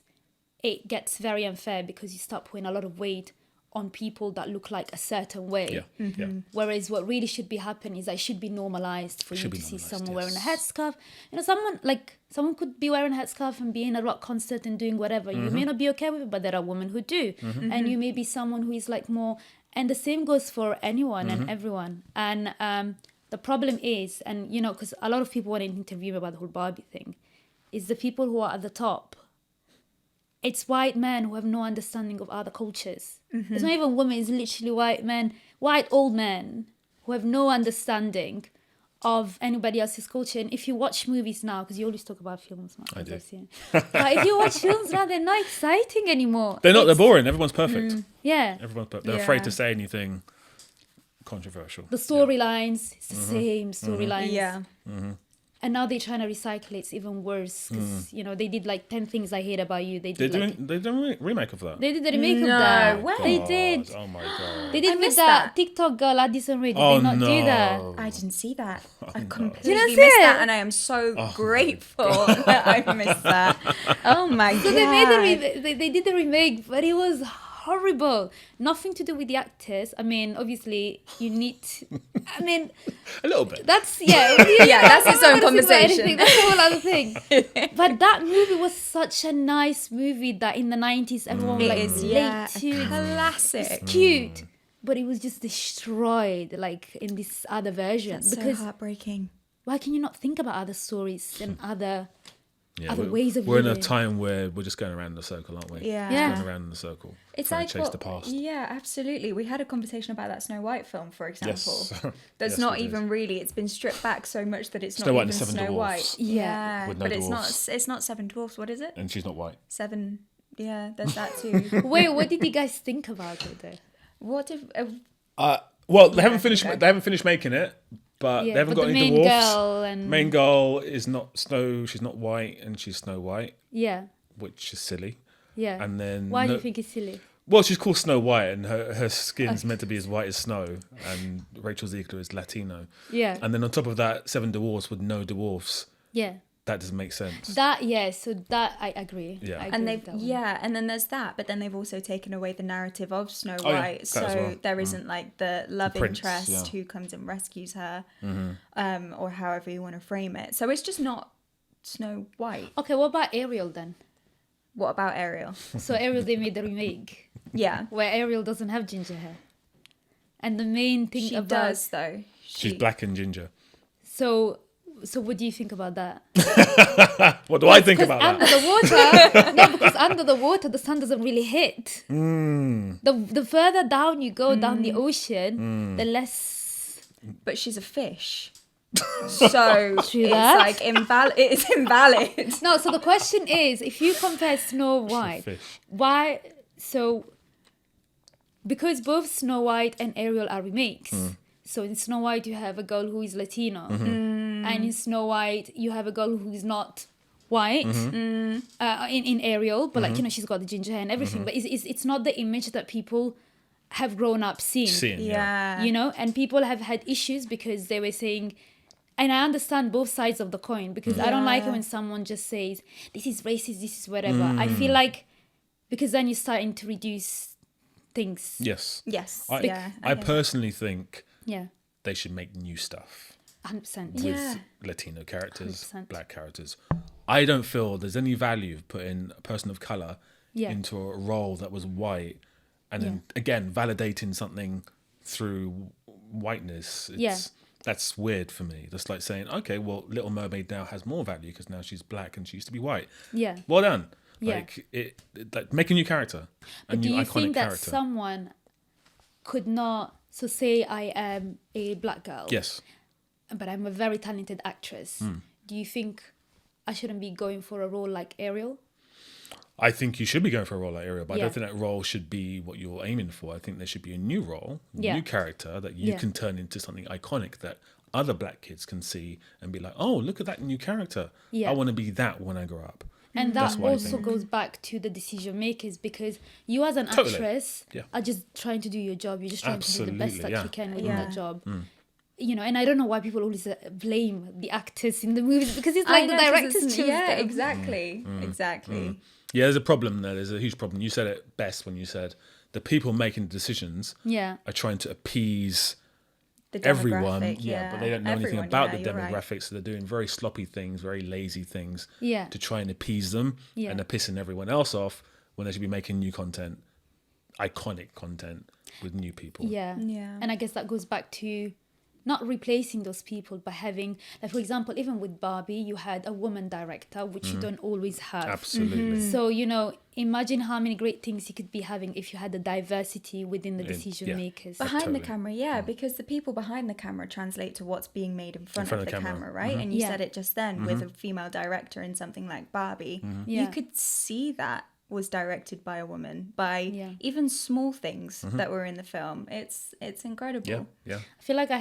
Speaker 1: it gets very unfair because you start putting a lot of weight on people that look like a certain way. Whereas what really should be happening is that it should be normalized for you to see someone wearing a headscarf. You know, someone could be wearing a headscarf and be in a rock concert and doing whatever. You may not be okay with it, but there are women who do. And you may be someone who is like more, and the same goes for anyone and everyone. And the problem is, and you know, because a lot of people want to interview me about the whole Barbie thing, is the people who are at the top. It's white men who have no understanding of other cultures. It's not even women, it's literally white men, white old men who have no understanding of anybody else's culture. And if you watch movies now, because you always talk about films now.
Speaker 3: I do.
Speaker 1: But if you watch films now, they're not exciting anymore.
Speaker 3: They're not, they're boring. Everyone's perfect.
Speaker 1: Yeah.
Speaker 3: Everyone's perfect. They're afraid to say anything controversial.
Speaker 1: The storylines, it's the same storylines.
Speaker 5: Yeah.
Speaker 1: And now they're trying to recycle it. It's even worse because, you know, they did like 10 Things I Hate About You. They did
Speaker 3: They're doing a remake of that.
Speaker 1: They did the remake of that.
Speaker 5: way.
Speaker 1: They did.
Speaker 3: Oh my God.
Speaker 1: They did with
Speaker 5: missed
Speaker 1: that
Speaker 5: that.
Speaker 1: TikTok girl, Addison Rae. Did they not do that?
Speaker 5: I didn't see that. I
Speaker 1: Did
Speaker 5: completely
Speaker 1: you not
Speaker 5: missed
Speaker 1: see
Speaker 5: that,
Speaker 1: it?
Speaker 5: and I am so grateful that I missed that. Oh my God.
Speaker 1: So they made they did the remake, but it was horrible. Nothing to do with the actors. I mean, obviously, you need to, I mean,
Speaker 3: A little bit.
Speaker 1: that's,
Speaker 5: that's its own
Speaker 1: That's
Speaker 5: conversation.
Speaker 1: a whole other thing. But that movie was such a nice movie that in the 90s, everyone
Speaker 5: It
Speaker 1: like
Speaker 5: is,
Speaker 1: late to
Speaker 5: classic.
Speaker 1: It's cute. But it was just destroyed, like, in this other version.
Speaker 5: That's
Speaker 1: because
Speaker 5: so heartbreaking.
Speaker 1: why can you not think about other stories and other
Speaker 3: we're,
Speaker 1: ways of
Speaker 3: we're in a
Speaker 1: living?
Speaker 3: time where we're just going around in a circle, aren't we?
Speaker 5: Yeah.
Speaker 1: Yeah.
Speaker 3: Going around in a circle.
Speaker 5: It's
Speaker 3: trying
Speaker 5: like
Speaker 3: to chase the past.
Speaker 5: Yeah, absolutely. We had a conversation about that Snow White film, for example.
Speaker 3: Yes.
Speaker 5: That's
Speaker 3: Yes,
Speaker 5: not
Speaker 3: we did.
Speaker 5: even really. It's been stripped back so much that it's
Speaker 3: Snow White
Speaker 5: not
Speaker 3: and
Speaker 5: even
Speaker 3: the Seven
Speaker 5: Snow
Speaker 3: Dwarfs.
Speaker 5: White. Yeah,
Speaker 3: With no
Speaker 5: but
Speaker 3: dwarfs.
Speaker 5: it's not Seven Dwarfs. What is it?
Speaker 3: And she's not white.
Speaker 5: Seven. Yeah, there's that too.
Speaker 1: Wait, what did you guys think about it though?
Speaker 5: What if?
Speaker 3: Well, they haven't finished. They haven't finished making it, but
Speaker 1: Yeah,
Speaker 3: they haven't
Speaker 1: but
Speaker 3: got
Speaker 1: the
Speaker 3: any
Speaker 1: main
Speaker 3: dwarfs.
Speaker 1: girl and
Speaker 3: Main girl is not Snow. She's not white, and she's Snow White,
Speaker 1: yeah,
Speaker 3: which is silly.
Speaker 1: yeah.
Speaker 3: And then
Speaker 1: Why do you think it's silly?
Speaker 3: Well, she's called Snow White, and her skin's meant to be as white as snow, and Rachel Ziegler is Latino.
Speaker 1: Yeah,
Speaker 3: And then on top of that, Seven Dwarfs with no dwarfs.
Speaker 1: yeah.
Speaker 3: That doesn't make sense.
Speaker 1: That so that I agree.
Speaker 3: Yeah.
Speaker 1: I agree
Speaker 5: And
Speaker 1: with
Speaker 5: they've
Speaker 1: that one.
Speaker 5: and then there's that, but then they've also taken away the narrative of Snow
Speaker 3: Oh, yeah,
Speaker 5: White,
Speaker 3: that
Speaker 5: so
Speaker 3: as well.
Speaker 5: there isn't like the love
Speaker 3: prince,
Speaker 5: interest
Speaker 3: yeah.
Speaker 5: who comes and rescues her, or however you want to frame it. So it's just not Snow White.
Speaker 1: Okay, what about Ariel then?
Speaker 5: What about Ariel?
Speaker 1: So Ariel, they made the remake
Speaker 5: Yeah,
Speaker 1: where Ariel doesn't have ginger hair, and the main thing
Speaker 5: she
Speaker 1: about
Speaker 5: does though.
Speaker 3: She's black and ginger.
Speaker 1: So what do you think about that?
Speaker 3: What do I think
Speaker 1: Because
Speaker 3: about
Speaker 1: under
Speaker 3: that?
Speaker 1: the water, no, because under the water the sun doesn't really hit. The further down you go down the ocean, the less.
Speaker 5: But she's a fish, so it's
Speaker 1: that.
Speaker 5: like invalid. It's invalid.
Speaker 1: No, so the question is, if you compare Snow White,
Speaker 3: Fish.
Speaker 1: why? So because both Snow White and Ariel are remakes. So in Snow White you have a girl who is Latino, and in Snow White you have a girl who is not white. In Ariel, but like you know she's got the ginger hair and everything. But it's not the image that people have grown up seeing.
Speaker 5: Yeah,
Speaker 1: You know, and people have had issues because they were saying, and I understand both sides of the coin, because I don't like it when someone just says this is racist, this is whatever. I feel like because then you're starting to reduce things.
Speaker 3: Yes.
Speaker 5: Yes.
Speaker 3: I
Speaker 5: yeah.
Speaker 3: I personally think
Speaker 1: Yeah,
Speaker 3: they should make new stuff
Speaker 1: 100%.
Speaker 3: with
Speaker 5: Yeah.
Speaker 3: Latino characters,
Speaker 1: 100%.
Speaker 3: black characters. I don't feel there's any value of putting a person of color
Speaker 1: Yeah.
Speaker 3: into a role that was white, and then again validating something through whiteness. That's weird for me. That's like saying, okay, well, Little Mermaid now has more value because now she's black and she used to be white.
Speaker 1: Yeah.
Speaker 3: Well done.
Speaker 1: Yeah.
Speaker 3: Like make a new character, a
Speaker 1: But
Speaker 3: new
Speaker 1: do you
Speaker 3: iconic
Speaker 1: think that
Speaker 3: character.
Speaker 1: someone could not? So say I am a black girl.
Speaker 3: Yes.
Speaker 1: But I'm a very talented actress. Do you think I shouldn't be going for a role like Ariel?
Speaker 3: I think you should be going for a role like Ariel, but I
Speaker 1: Yeah.
Speaker 3: don't think that role should be what you're aiming for. I think there should be a new role,
Speaker 1: Yeah.
Speaker 3: new character that you
Speaker 1: Yeah.
Speaker 3: can turn into something iconic that other black kids can see and be like, oh, look at that new character.
Speaker 1: Yeah.
Speaker 3: I want to be that when I grow up.
Speaker 1: And
Speaker 3: That's
Speaker 1: that
Speaker 3: what I
Speaker 1: also
Speaker 3: think.
Speaker 1: goes back to the decision makers, because you as an
Speaker 3: Totally.
Speaker 1: actress
Speaker 3: Yeah.
Speaker 1: are just trying to do your job. You're just trying to do the best
Speaker 3: Absolutely,
Speaker 1: that
Speaker 3: yeah.
Speaker 1: you can within
Speaker 5: Yeah.
Speaker 1: that job. You know, and I don't know why people always blame the actors in the movies, because it's like the
Speaker 5: know, 'cause
Speaker 1: directors
Speaker 5: it's-
Speaker 1: choose
Speaker 5: Yeah,
Speaker 1: them.
Speaker 5: exactly. Exactly.
Speaker 3: Yeah, there's a problem there. There's a huge problem. You said it best when you said the people making the decisions
Speaker 1: Yeah.
Speaker 3: are trying to appease
Speaker 5: The
Speaker 3: everyone.
Speaker 5: demographic,
Speaker 3: Yeah, but they don't know anything
Speaker 5: Everyone,
Speaker 3: about
Speaker 5: yeah,
Speaker 3: the
Speaker 5: you're right.
Speaker 3: demographics. So they're doing very sloppy things, very lazy things
Speaker 1: Yeah.
Speaker 3: to try and appease them.
Speaker 1: Yeah.
Speaker 3: And they're pissing everyone else off when they should be making new content, iconic content with new people.
Speaker 1: Yeah.
Speaker 5: Yeah.
Speaker 1: And I guess that goes back to not replacing those people, but having, like, for example, even with Barbie, you had a woman director, which you don't always have.
Speaker 3: Absolutely.
Speaker 1: So, you know, imagine how many great things you could be having if you had the diversity within the decision
Speaker 3: yeah.
Speaker 1: makers.
Speaker 5: Behind
Speaker 3: Totally.
Speaker 5: the camera, yeah, because the people behind the camera translate to what's being made in front of the camera, right? And you
Speaker 1: Yeah.
Speaker 5: said it just then with a female director in something like Barbie.
Speaker 1: Yeah.
Speaker 5: You could see that was directed by a woman, by
Speaker 1: Yeah.
Speaker 5: even small things that were in the film. It's incredible.
Speaker 3: Yeah, yeah.
Speaker 1: I feel like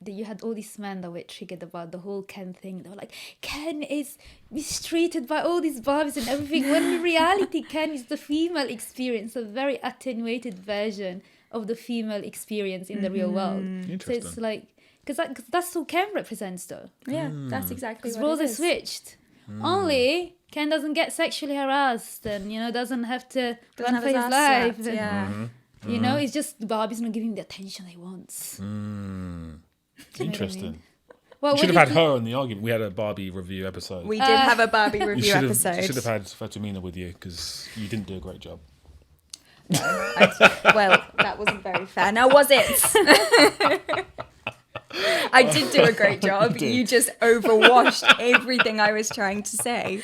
Speaker 1: you had all these men that were triggered about the whole Ken thing. They were like, Ken is mistreated by all these Barbies and everything. When in reality, Ken is the female experience, a very attenuated version of the female experience in the real world. So it's
Speaker 3: Interesting.
Speaker 1: like, because that's who Ken represents, though.
Speaker 5: Yeah, that's exactly
Speaker 1: Because
Speaker 5: what
Speaker 1: roles
Speaker 5: it
Speaker 1: are
Speaker 5: is.
Speaker 1: switched. Only Ken doesn't get sexually harassed, and doesn't have to
Speaker 5: Doesn't
Speaker 1: run
Speaker 5: have
Speaker 1: for
Speaker 5: his
Speaker 1: his
Speaker 5: ass
Speaker 1: life.
Speaker 5: slapped, yeah.
Speaker 1: You know, it's just Barbie's not giving him the attention he wants.
Speaker 3: Mm.
Speaker 1: Do you know what I
Speaker 3: Interesting.
Speaker 1: mean? Well,
Speaker 3: We should
Speaker 1: what
Speaker 3: have had
Speaker 1: do you
Speaker 3: her on the argument. We had a Barbie review episode.
Speaker 5: We did have a Barbie
Speaker 3: you
Speaker 5: review
Speaker 3: should
Speaker 5: episode.
Speaker 3: have had Fatumina with you because you didn't do a great job.
Speaker 5: Well, that wasn't very fair. Now, was it? I did do a great job. You just overwashed everything I was trying to say,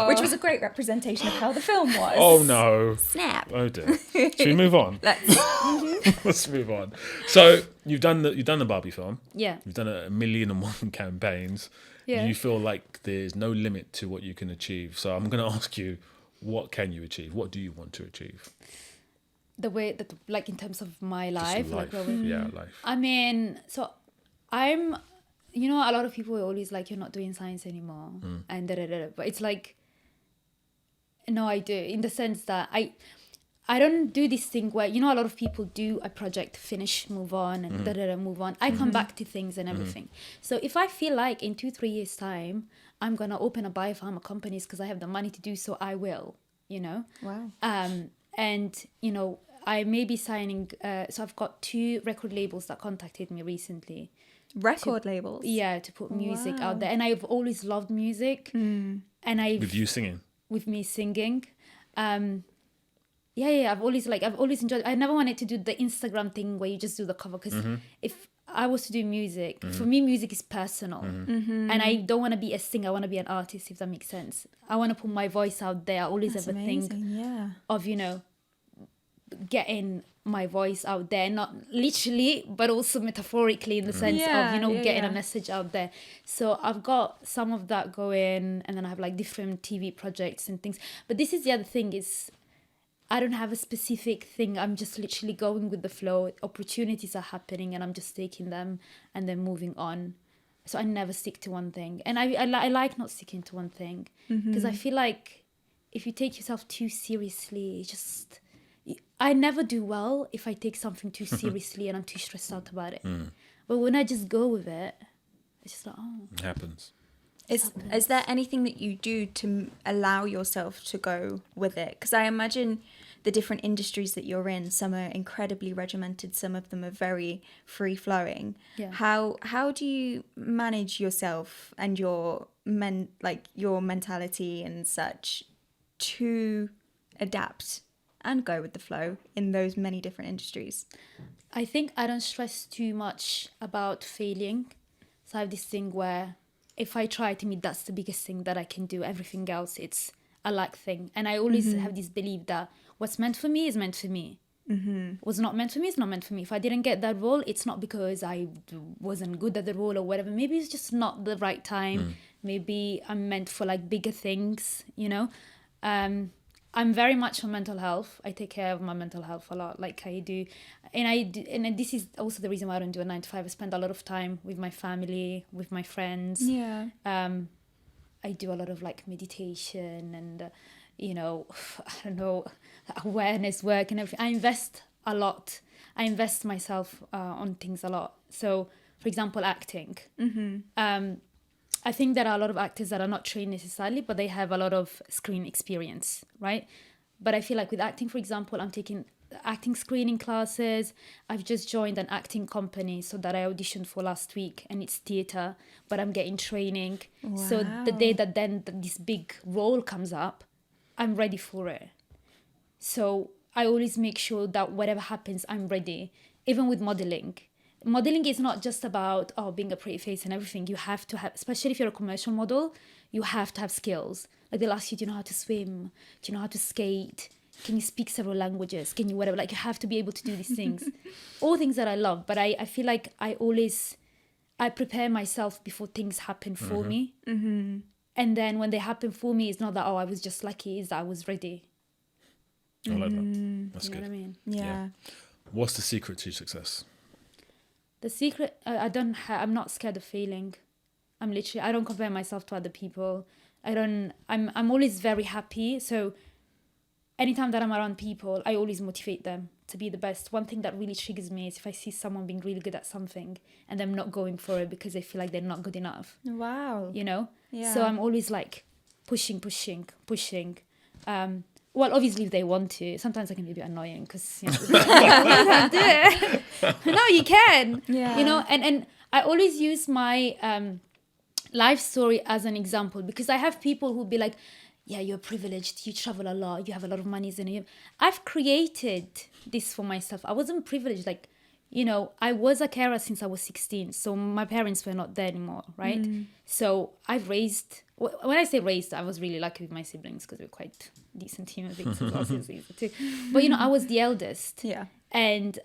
Speaker 5: which was a great representation of how the film was.
Speaker 3: Oh no.
Speaker 5: Snap.
Speaker 3: Oh dear. Should we move on?
Speaker 5: Let's.
Speaker 3: Let's move on. So you've done the Barbie film.
Speaker 1: Yeah.
Speaker 3: You've done 1,000,001 campaigns.
Speaker 1: Yeah.
Speaker 3: You feel like there's no limit to what you can achieve. So I'm going to ask you, what can you achieve? What do you want to achieve?
Speaker 1: The way that, like, in terms of my
Speaker 3: Just
Speaker 1: life, like,
Speaker 3: Yeah, life.
Speaker 1: I mean, so I'm, a lot of people are always like, you're not doing science anymore, and but it's like, no, I do, in the sense that I don't do this thing where, a lot of people do a project, finish, move on, and move on. I come back to things and everything. So if I feel like in 2-3 years' time, I'm going to open a biopharma companies because I have the money to do so, I will,
Speaker 5: Wow.
Speaker 1: And, I may be signing, so I've got 2 record labels that contacted me recently.
Speaker 5: Record labels.
Speaker 1: Yeah, to put music
Speaker 5: Wow.
Speaker 1: out there. And I've always loved music. And
Speaker 3: With you singing.
Speaker 1: with me singing. I've always enjoyed, I never wanted to do the Instagram thing where you just do the cover, because if I was to do music, for me music is personal, and I don't want to be a singer, I want to be an artist, if that makes sense. I want to put my voice out there. I always
Speaker 5: That's
Speaker 1: have a
Speaker 5: amazing.
Speaker 1: thing
Speaker 5: Yeah.
Speaker 1: of getting my voice out there, not literally but also metaphorically, in the sense
Speaker 5: Yeah,
Speaker 1: of
Speaker 5: yeah,
Speaker 1: getting
Speaker 5: yeah.
Speaker 1: a message out there. So I've got some of that going, and then I have like different TV projects and things. But this is the other thing, is I don't have a specific thing. I'm just literally going with the flow. Opportunities are happening and I'm just taking them and then moving on. So I never stick to one thing, and I like not sticking to one thing, because I feel like if you take yourself too seriously, I never do well if I take something too seriously and I'm too stressed out about it. But when I just go with it, it's just like,
Speaker 3: It happens.
Speaker 5: Is there anything that you do to allow yourself to go with it? Because I imagine the different industries that you're in, some are incredibly regimented, some of them are very free flowing.
Speaker 1: Yeah.
Speaker 5: How do you manage yourself and your mentality and such to adapt and go with the flow in those many different industries?
Speaker 1: I think I don't stress too much about failing. So I have this thing where if I try, to me, that's the biggest thing that I can do. Everything else, a luck thing. And I always have this belief that what's meant for me is meant for me. What's not meant for me is not meant for me. If I didn't get that role, it's not because I wasn't good at the role or whatever. Maybe it's just not the right time. Maybe I'm meant for like bigger things, you know. I'm very much on mental health. I take care of my mental health a lot, like I do. And this is also the reason why I don't do a 9 to 5. I spend a lot of time with my family, with my friends.
Speaker 5: Yeah.
Speaker 1: I do a lot of like meditation and, you know, I don't know, awareness work and everything. I invest a lot. I invest myself on things a lot. So, for example, acting. I think there are a lot of actors that are not trained necessarily, but they have a lot of screen experience, right? But I feel like with acting, for example, I'm taking acting screening classes. I've just joined an acting company so that I auditioned for last week, and it's theatre, but I'm getting training. So the day that then this big role comes up, I'm ready for it. So I always make sure that whatever happens, I'm ready. Even with modeling. Modeling is not just about being a pretty face and everything. You have to have, especially if you're a commercial model, you have to have skills. Like they'll ask you, do you know how to swim? Do you know how to skate? Can you speak several languages? Can you whatever? Like you have to be able to do these things. All things that I love. But I feel like I prepare myself before things happen for me. And then when they happen for me, it's not that, I was just lucky. It's that I was ready.
Speaker 2: I like that. That's
Speaker 1: You know
Speaker 2: good.
Speaker 1: what I mean?
Speaker 5: Yeah.
Speaker 2: What's the secret to success?
Speaker 1: The secret, I'm not scared of failing. I don't compare myself to other people. I'm always very happy. So anytime that I'm around people, I always motivate them to be the best. One thing that really triggers me is if I see someone being really good at something and them not going for it because they feel like they're not good enough,
Speaker 5: Wow.
Speaker 1: you know?
Speaker 5: Yeah.
Speaker 1: So I'm always like pushing. Well, obviously, if they want to, sometimes I can be a bit annoying because, you know, do it. No, you can.
Speaker 5: Yeah.
Speaker 1: You know, and I always use my life story as an example because I have people who be like, yeah, you're privileged, you travel a lot, you have a lot of money. I've created this for myself. I wasn't privileged. Like, you know, I was a carer since I was 16. So my parents were not there anymore, right? So I've raised... When I say raised, I was really lucky with my siblings because we're quite decent human beings as well. So it's easy too. But, you know, I was the eldest.
Speaker 5: Yeah.
Speaker 1: And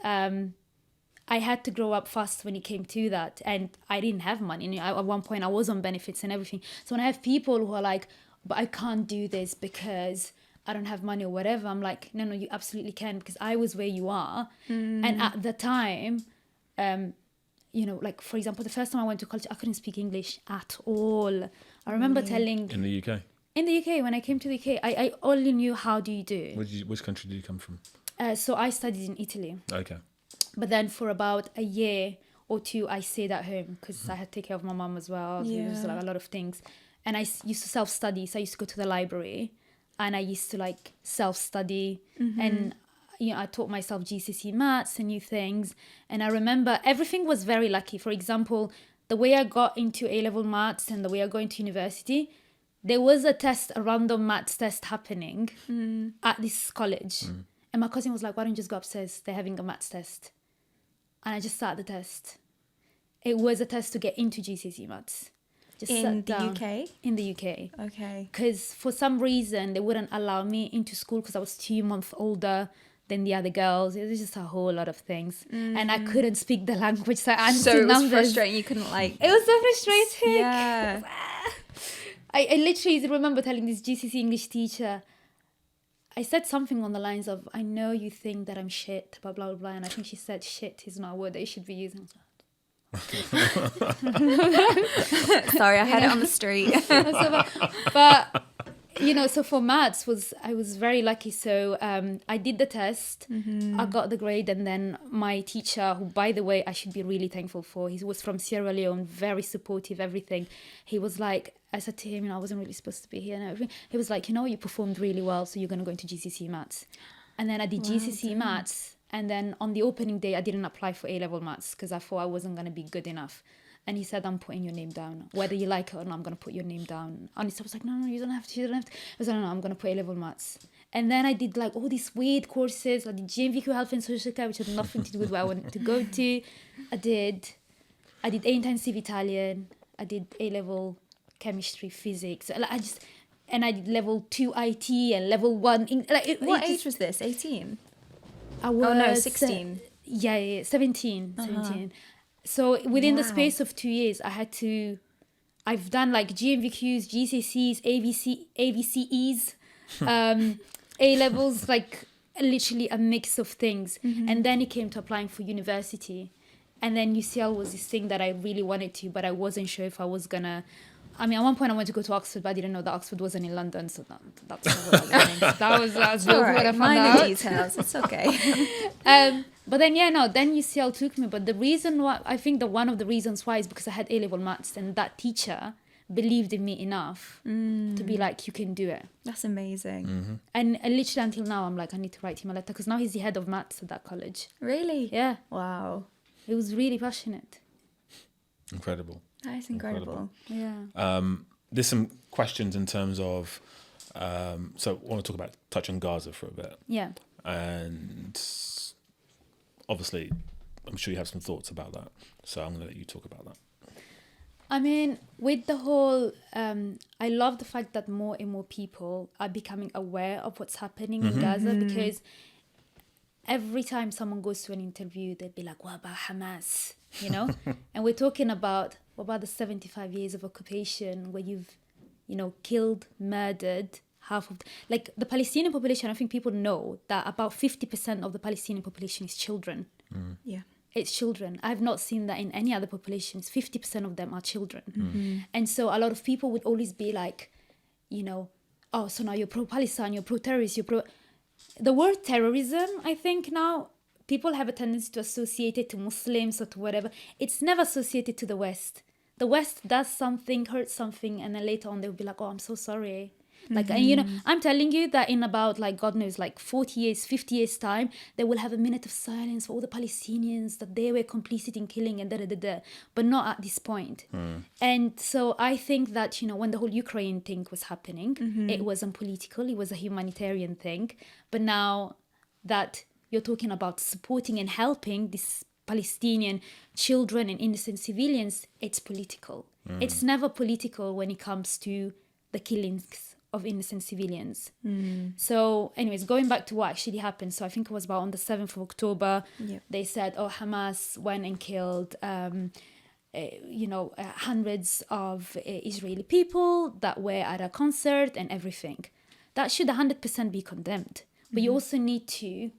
Speaker 1: I had to grow up fast when it came to that. And I didn't have money. You know, at one point, I was on benefits and everything. So when I have people who are like, but I can't do this because I don't have money or whatever, I'm like, no, you absolutely can because I was where you are. And at the time... you know, like, for example, the first time I went to college, I couldn't speak English at all. I remember telling...
Speaker 2: In the UK?
Speaker 1: In the UK, when I came to the UK, I only knew how do you do.
Speaker 2: Which country did you come from?
Speaker 1: So I studied in Italy.
Speaker 2: Okay.
Speaker 1: But then for about a year or two, I stayed at home because I had to take care of my mum as well. There was like a lot of things. And I used to self-study. So I used to go to the library and I used to like self-study and... You know, I taught myself GCSE maths and new things. And I remember everything was very lucky. For example, the way I got into A-level maths and the way I got into university, there was a random maths test happening at this college. And my cousin was like, why don't you just go upstairs? They're having a maths test. And I just sat the test. It was a test to get into GCSE maths. Just
Speaker 5: In
Speaker 1: sat
Speaker 5: the
Speaker 1: down.
Speaker 5: UK?
Speaker 1: In the UK.
Speaker 5: Okay.
Speaker 1: Because for some reason, they wouldn't allow me into school because I was 2 months older than the other girls. It was just a whole lot of things. And I couldn't speak the language, so I answered
Speaker 5: So it was
Speaker 1: numbers.
Speaker 5: frustrating. You couldn't like...
Speaker 1: It was so frustrating.
Speaker 5: Yeah.
Speaker 1: I literally remember telling this GCSE English teacher, I said something on the lines of, I know you think that I'm shit, blah, blah, blah. And I think she said shit is not a word that you should be using.
Speaker 5: Sorry, I had it on the street.
Speaker 1: But you know, so for maths I was very lucky. So I did the test, I got the grade, and then my teacher, who by the way I should be really thankful for, he was from Sierra Leone, very supportive, everything. He was like, I said to him, you know, I wasn't really supposed to be here and everything. He was like, you know, you performed really well, so you're going to go into GCSE maths. And then I did GCSE maths, and then on the opening day I didn't apply for A-level maths because I thought I wasn't going to be good enough. And he said, I'm putting your name down. Whether you like it or not, I'm going to put your name down. And I was like, no, you don't have to. I was like, no, I'm going to put A-level maths. And then I did like all these weird courses. I did GMVQ Health and Social Care, which had nothing to do with where I wanted to go to. I did A intensive Italian. I did A-level chemistry, physics. and I did level 2 IT and level 1.
Speaker 5: What age was this? 18?
Speaker 1: I was,
Speaker 5: Oh no, 16.
Speaker 1: Yeah, 17. 17. So within the
Speaker 5: Wow.
Speaker 1: space of 2 years, I've done like GMVQs, GCSEs, AVCEs, A levels, like literally a mix of things. And then it came to applying for university. And then UCL was this thing that I really wanted to, but I wasn't sure if I was gonna. I mean, at one point I wanted to go to Oxford, but I didn't know that Oxford wasn't in London, so that's not what I was doing. That was
Speaker 5: All
Speaker 1: what I
Speaker 5: right,
Speaker 1: found
Speaker 5: minor
Speaker 1: out.
Speaker 5: details. It's okay.
Speaker 1: But then then UCL took me. But the reason why, I think that one of the reasons why is because I had A-level maths, and that teacher believed in me enough to be like, you can do it.
Speaker 5: That's amazing.
Speaker 1: And literally until now, I'm like, I need to write him a letter, because now he's the head of maths at that college.
Speaker 5: Really?
Speaker 1: Yeah,
Speaker 5: Wow.
Speaker 1: he was really passionate.
Speaker 2: Incredible.
Speaker 5: That is incredible.
Speaker 1: Yeah.
Speaker 2: There's some questions in terms of, so I want to talk about touch on Gaza for a bit.
Speaker 1: Yeah.
Speaker 2: And obviously, I'm sure you have some thoughts about that. So I'm going to let you talk about that.
Speaker 1: I mean, with the whole, I love the fact that more and more people are becoming aware of what's happening in Gaza, because every time someone goes to an interview, they'll be like, what about Hamas? You know? And we're talking about, what about the 75 years of occupation where you've, killed, murdered half of, like the Palestinian population, I think people know that about 50% of the Palestinian population is children.
Speaker 5: Yeah.
Speaker 1: It's children. I've not seen that in any other populations. 50% of them are children. And so a lot of people would always be like, oh, so now you're pro-Palestine, you're pro-terrorist, you're pro... The word terrorism, I think now, people have a tendency to associate it to Muslims or to whatever. It's never associated to the West. The West does something, hurts something, and then later on they'll be like, oh, I'm so sorry. Like, and I'm telling you that in about, like, God knows, like 40 years, 50 years time, they will have a minute of silence for all the Palestinians that they were complicit in killing and da-da-da-da, but not at this point. And so I think that, when the whole Ukraine thing was happening, it wasn't political, it was a humanitarian thing. But now that you're talking about supporting and helping these Palestinian children and innocent civilians, it's political. It's never political when it comes to the killings of innocent civilians. So anyways, going back to what actually happened. So I think it was about on the 7th of October, they said, oh, Hamas went and killed, hundreds of Israeli people that were at a concert and everything. That should 100% be condemned. But you also need to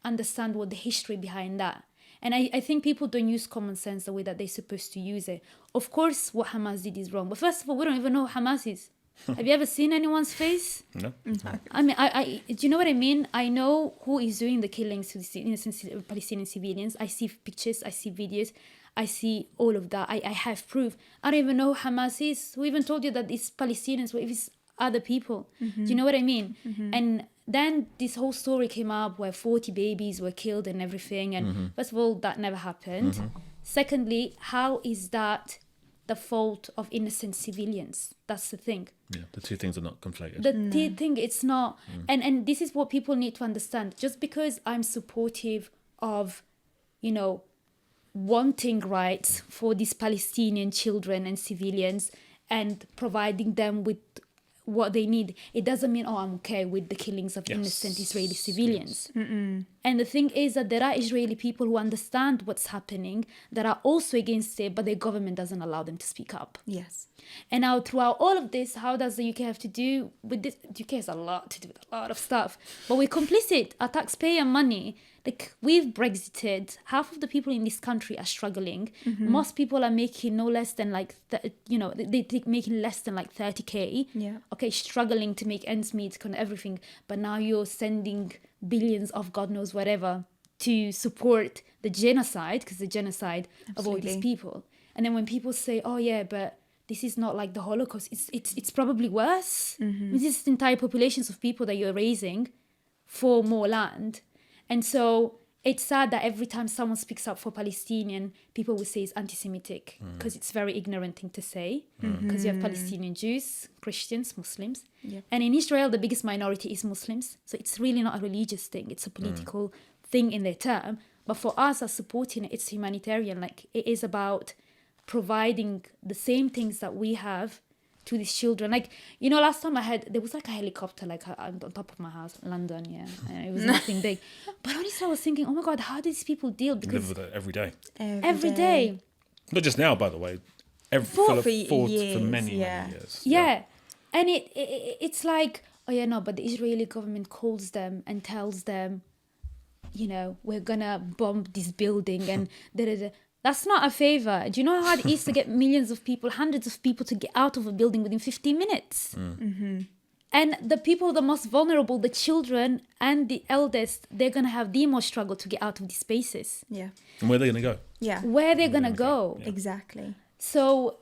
Speaker 1: understand what the history behind that. And I think people don't use common sense the way that they're supposed to use it. Of course, what Hamas did is wrong. But first of all, we don't even know who Hamas is. Have you ever seen anyone's face?
Speaker 2: No?
Speaker 1: I mean, I do you know what I mean? I know who is doing the killings to the innocent Palestinian civilians. I see pictures, I see videos, I see all of that. I have proof. I don't even know who Hamas is. Who even told you that it's Palestinians or if it's other people? Do you know what I mean? And then this whole story came up where 40 babies were killed and everything. And first of all, that never happened. Secondly, how is that the fault of innocent civilians? That's the thing.
Speaker 2: Yeah, the two things are not conflated.
Speaker 1: The thing, it's not. And this is what people need to understand. Just because I'm supportive of, wanting rights for these Palestinian children and civilians and providing them with what they need, it doesn't mean, I'm okay with the killings of innocent Israeli civilians. And the thing is that there are Israeli people who understand what's happening, that are also against it, but their government doesn't allow them to speak up.
Speaker 5: Yes.
Speaker 1: And now throughout all of this, how does the UK have to do with this? The UK has a lot to do with a lot of stuff, but we're complicit. Our taxpayer money, like we've Brexited, half of the people in this country are struggling. Most people are making no less than like, making less than like 30K.
Speaker 5: Yeah.
Speaker 1: Okay, struggling to make ends meet, kind of everything. But now you're sending billions of God knows whatever to support the genocide, because the genocide of all these people. And then when people say, oh yeah, but this is not like the Holocaust, it's probably worse. I mean, this is entire populations of people that you're raising for more land. And so it's sad that every time someone speaks up for Palestinian, people will say it's anti-Semitic, because it's a very ignorant thing to say, because you have Palestinian Jews, Christians, Muslims.
Speaker 5: Yep.
Speaker 1: And in Israel, the biggest minority is Muslims. So it's really not a religious thing. It's a political thing in their term. But for us as supporting it, it's humanitarian. Like, it is about providing the same things that we have to these children. Like, last time there was like a helicopter like on top of my house, London, yeah. And it was nothing big. But honestly, I was thinking, oh my God, how do these people deal?
Speaker 2: You
Speaker 1: Because
Speaker 2: live with it every day.
Speaker 1: every day.
Speaker 2: Not just now, by the way.
Speaker 5: For
Speaker 2: For
Speaker 5: years,
Speaker 2: many
Speaker 5: yeah.
Speaker 2: years.
Speaker 1: Yeah. And it's like, oh yeah, no, but the Israeli government calls them and tells them, we're gonna bomb this building and da-da-da. That's not a favor. Do you know how hard it is to get millions of people, hundreds of people to get out of a building within 15 minutes?
Speaker 5: Mm-hmm.
Speaker 1: And the people, the most vulnerable, the children and the eldest, they're gonna have the most struggle to get out of these spaces.
Speaker 5: Yeah.
Speaker 2: And where are they going to go?
Speaker 5: Yeah.
Speaker 1: Where they're gonna go.
Speaker 2: Yeah.
Speaker 5: Exactly.
Speaker 1: So,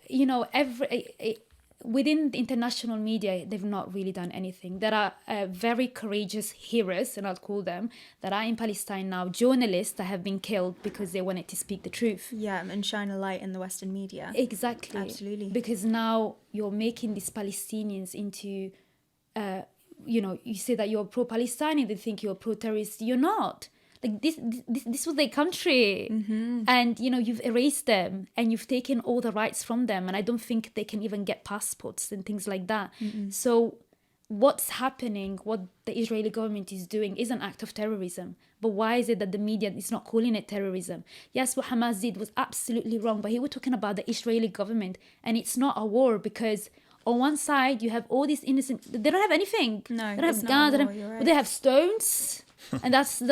Speaker 1: within the international media, they've not really done anything. There are very courageous heroes, and I'll call them, that are in Palestine now, journalists that have been killed because they wanted to speak the truth.
Speaker 5: Yeah, and shine a light in the Western media.
Speaker 1: Exactly.
Speaker 5: Absolutely.
Speaker 1: Because now you're making these Palestinians into, you say that you're pro-Palestinian, they think you're pro-terrorist. You're not. Like this was their country, and you've erased them and you've taken all the rights from them, and I don't think they can even get passports and things like that. So what's happening, what the Israeli government is doing is an act of terrorism. But why is it that the media is not calling it terrorism? Yes, what Hamas did was absolutely wrong, but here we're talking about the Israeli government, and it's not a war, because on one side you have all these innocent, they don't have anything.
Speaker 5: No,
Speaker 1: they don't
Speaker 5: it's
Speaker 1: have
Speaker 5: not a
Speaker 1: guns,
Speaker 5: war, you're right.
Speaker 1: but they have stones. And that's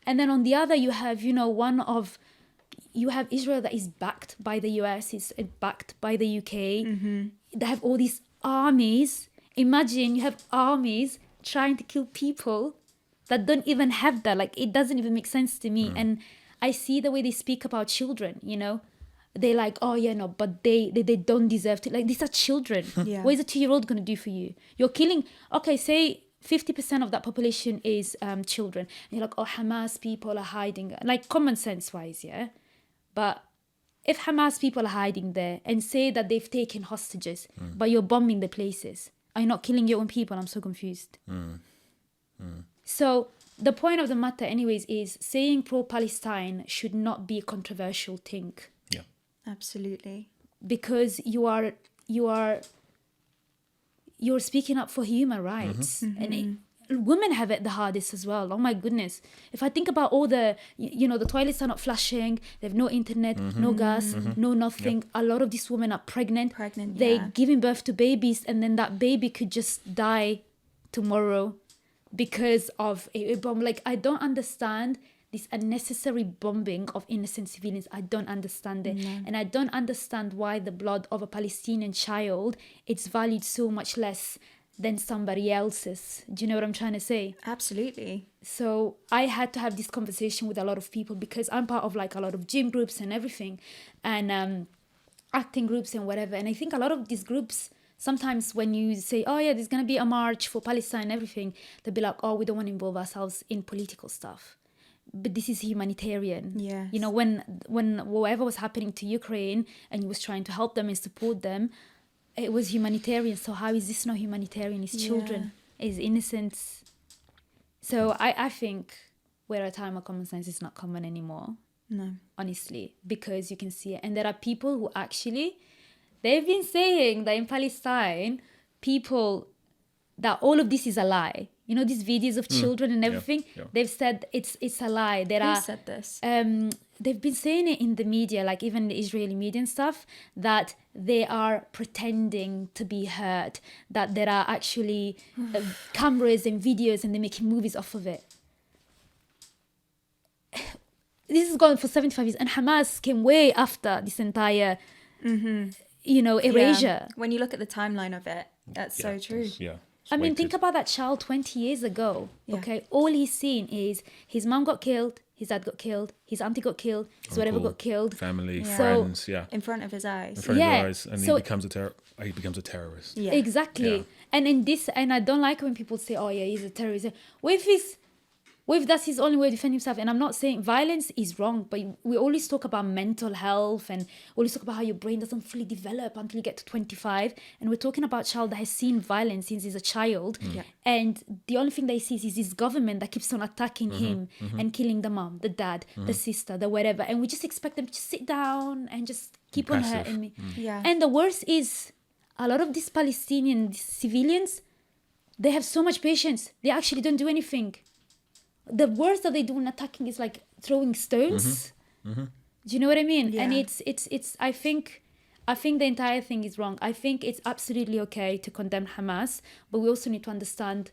Speaker 1: and then on the other you have you have Israel that is backed by the US, is backed by the UK. They have all these armies. Imagine you have armies trying to kill people that don't even have that. Like, it doesn't even make sense to me. And I see the way they speak about children, they're like, oh yeah, no, but they don't deserve to. Like, these are children.
Speaker 5: Yeah.
Speaker 1: What is a 2-year-old going to do for you? You're killing, okay, say 50% of that population is children. And you're like, oh, Hamas people are hiding. Like, common sense wise, yeah? But if Hamas people are hiding there and say that they've taken hostages, but you're bombing the places, are you not killing your own people? I'm so confused. So the point of the matter anyways is saying pro-Palestine should not be a controversial thing.
Speaker 2: Yeah.
Speaker 5: Absolutely.
Speaker 1: Because you're speaking up for human rights. And women have it the hardest as well. Oh my goodness. If I think about all the toilets are not flushing, they have no internet, no gas, no nothing. A lot of these women are pregnant. They're giving birth to babies, and then that baby could just die tomorrow because of a bomb. Like, I don't understand this unnecessary bombing of innocent civilians. I don't understand it. And I don't understand why the blood of a Palestinian child is valued so much less than somebody else's. Do you know what I'm trying to say?
Speaker 5: Absolutely.
Speaker 1: So I had to have this conversation with a lot of people, because I'm part of like a lot of gym groups and everything, and acting groups and whatever. And I think a lot of these groups, sometimes when you say, oh yeah, there's going to be a march for Palestine and everything, they'll be like, oh, we don't want to involve ourselves in political stuff. But this is humanitarian.
Speaker 5: Yes.
Speaker 1: When whatever was happening to Ukraine and you was trying to help them and support them, it was humanitarian. So how is this not humanitarian? It's children, it's innocents. So I think we're at a time where common sense is not common anymore.
Speaker 5: No.
Speaker 1: Honestly, because you can see it. And there are people who actually, they've been saying that in Palestine, that all of this is a lie. These videos of children and everything, they've said it's a lie.
Speaker 5: Who said this?
Speaker 1: They've been saying it in the media, like even the Israeli media and stuff, that they are pretending to be hurt, that there are actually cameras and videos and they're making movies off of it. This is going for 75 years, and Hamas came way after this entire, erasure.
Speaker 5: Yeah. When you look at the timeline of it, that's so true.
Speaker 2: Yeah.
Speaker 1: I mean, think about that child 20 years ago, okay? All he's seen is his mom got killed, his dad got killed, his auntie got killed, his whatever got killed.
Speaker 2: Family,
Speaker 5: Yeah.
Speaker 2: friends,
Speaker 5: In front of his eyes.
Speaker 2: In front of
Speaker 1: Yeah.
Speaker 2: your eyes, and
Speaker 1: So-
Speaker 2: he becomes a terrorist.
Speaker 5: Yeah.
Speaker 1: Exactly.
Speaker 2: Yeah.
Speaker 1: And I don't like when people say, oh yeah, he's a terrorist. What if that's his only way to defend himself? And I'm not saying violence is wrong, but we always talk about mental health and always talk about how your brain doesn't fully develop until you get to 25. And we're talking about a child that has seen violence since he's a child.
Speaker 5: Yeah.
Speaker 1: And the only thing that he sees is this government that keeps on attacking him and killing the mom, the dad, the sister, the whatever. And we just expect them to just sit down and just keep on
Speaker 2: Passive.
Speaker 1: hurting me.
Speaker 5: Yeah.
Speaker 1: And the worst is, a lot of these Palestinian civilians, they have so much patience. They actually don't do anything. The worst that they do in attacking is like throwing stones. Do you know what I mean? And
Speaker 5: Yeah.
Speaker 1: it's I think the entire thing is wrong. I think it's absolutely okay to condemn Hamas, but we also need to understand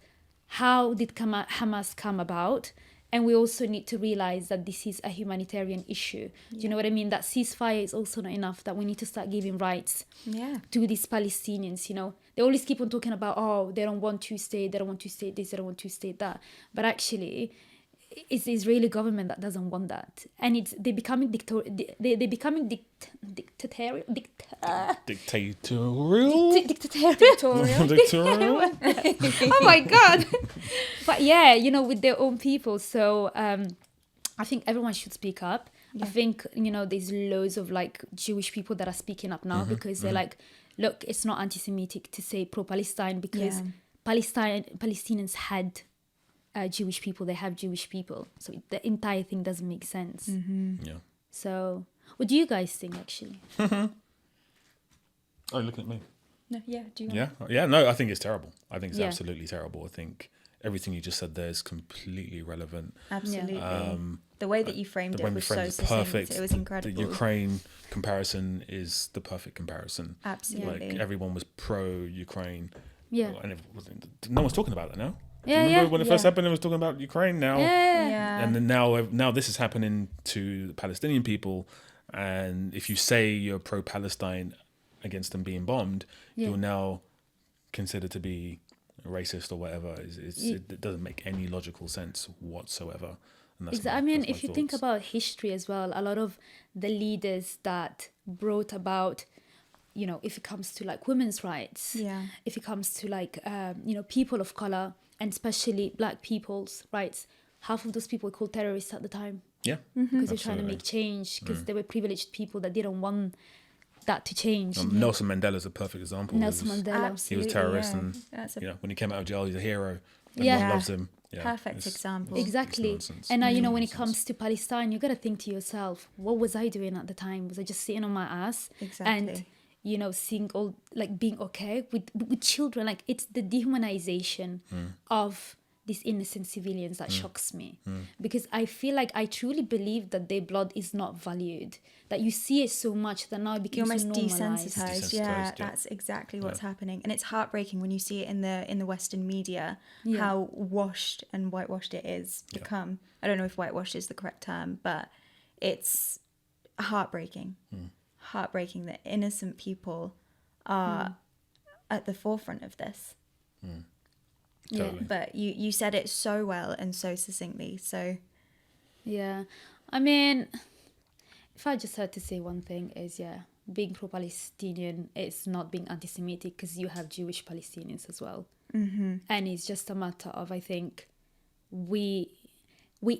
Speaker 1: how did Hamas come about, and we also need to realize that this is a humanitarian issue. Do you know what I mean? That ceasefire is also not enough, that we need to start giving rights
Speaker 5: Yeah.
Speaker 1: to these Palestinians. You know, they always keep on talking about, oh, they don't want to stay, they don't want to stay this, they don't want to stay that, but actually it's the Israeli government that doesn't want that, and they're becoming dictatorial.
Speaker 2: Dictatorial.
Speaker 1: Oh my god. But yeah, you know, with their own people. So I think everyone should speak up. I think, you know, there's loads of like Jewish people that are speaking up now because they're like, look, it's not anti-Semitic to say pro-Palestine because Palestinians had Jewish people, they have Jewish people, so the entire thing doesn't make sense.
Speaker 2: Yeah.
Speaker 1: So what do you guys think, actually?
Speaker 2: Oh, looking at me.
Speaker 5: No, yeah. Do you want
Speaker 2: Yeah, yeah. No, I think it's terrible. I think it's
Speaker 1: Yeah.
Speaker 2: absolutely terrible. I think everything you just said there is completely relevant.
Speaker 5: Absolutely. The way that you framed it was so succinct. It was incredible.
Speaker 2: The Ukraine comparison is the perfect comparison.
Speaker 5: Absolutely.
Speaker 2: Like everyone was pro-Ukraine.
Speaker 1: Yeah.
Speaker 2: And no one's talking about that now. Do
Speaker 1: Yeah,
Speaker 2: you remember
Speaker 1: yeah,
Speaker 2: when it first happened? It was talking about Ukraine. Now,
Speaker 5: Yeah.
Speaker 2: and then now this is happening to the Palestinian people. And if you say you're pro-Palestine against them being bombed, you're now considered to be racist or whatever. It doesn't make any logical sense whatsoever. And that's
Speaker 1: I mean,
Speaker 2: that's my
Speaker 1: if you think
Speaker 2: thoughts.
Speaker 1: about history as well, a lot of the leaders that brought about, you know, if it comes to like women's rights, if it comes to like, you know, people of color, and especially black people's rights, half of those people were called terrorists at the time.
Speaker 2: Yeah.
Speaker 1: Because they're trying to make change, because they were privileged people that didn't want that to change.
Speaker 2: Nelson Mandela's a perfect example.
Speaker 1: Nelson Mandela.
Speaker 2: He was a terrorist,
Speaker 5: yeah.
Speaker 2: and
Speaker 5: That's a
Speaker 2: when he came out of jail, he's a hero.
Speaker 1: Yeah.
Speaker 2: Everyone loves him. Yeah,
Speaker 5: perfect
Speaker 2: it's-
Speaker 5: example.
Speaker 1: Exactly.
Speaker 2: nonsense.
Speaker 1: And now, you know, when it
Speaker 2: Nonsense.
Speaker 1: comes to Palestine, you got to think to yourself, what was I doing at the time? Was I just sitting on my ass?
Speaker 5: Exactly.
Speaker 1: And, you know, seeing all, like, being okay with children. Like, it's the dehumanization of these innocent civilians that shocks me. Because I feel like I truly believe that their blood is not valued. That you see it so much that now it
Speaker 5: You're
Speaker 1: becomes
Speaker 5: almost
Speaker 1: so normalized.
Speaker 5: desensitized.
Speaker 2: Desensitized,
Speaker 5: Yeah,
Speaker 2: yeah.
Speaker 5: that's exactly what's happening, and it's heartbreaking when you see it in the Western media
Speaker 1: Yeah.
Speaker 5: how washed and whitewashed it is become. I don't know if whitewashed is the correct term, but it's heartbreaking. Heartbreaking that innocent people are at the forefront of this.
Speaker 1: Yeah.
Speaker 2: Totally.
Speaker 5: But you said it so well and so succinctly. So
Speaker 1: Yeah. I mean, if I just had to say one thing is, being pro-Palestinian, it's not being anti-Semitic because you have Jewish Palestinians as well. And it's just a matter of, I think, we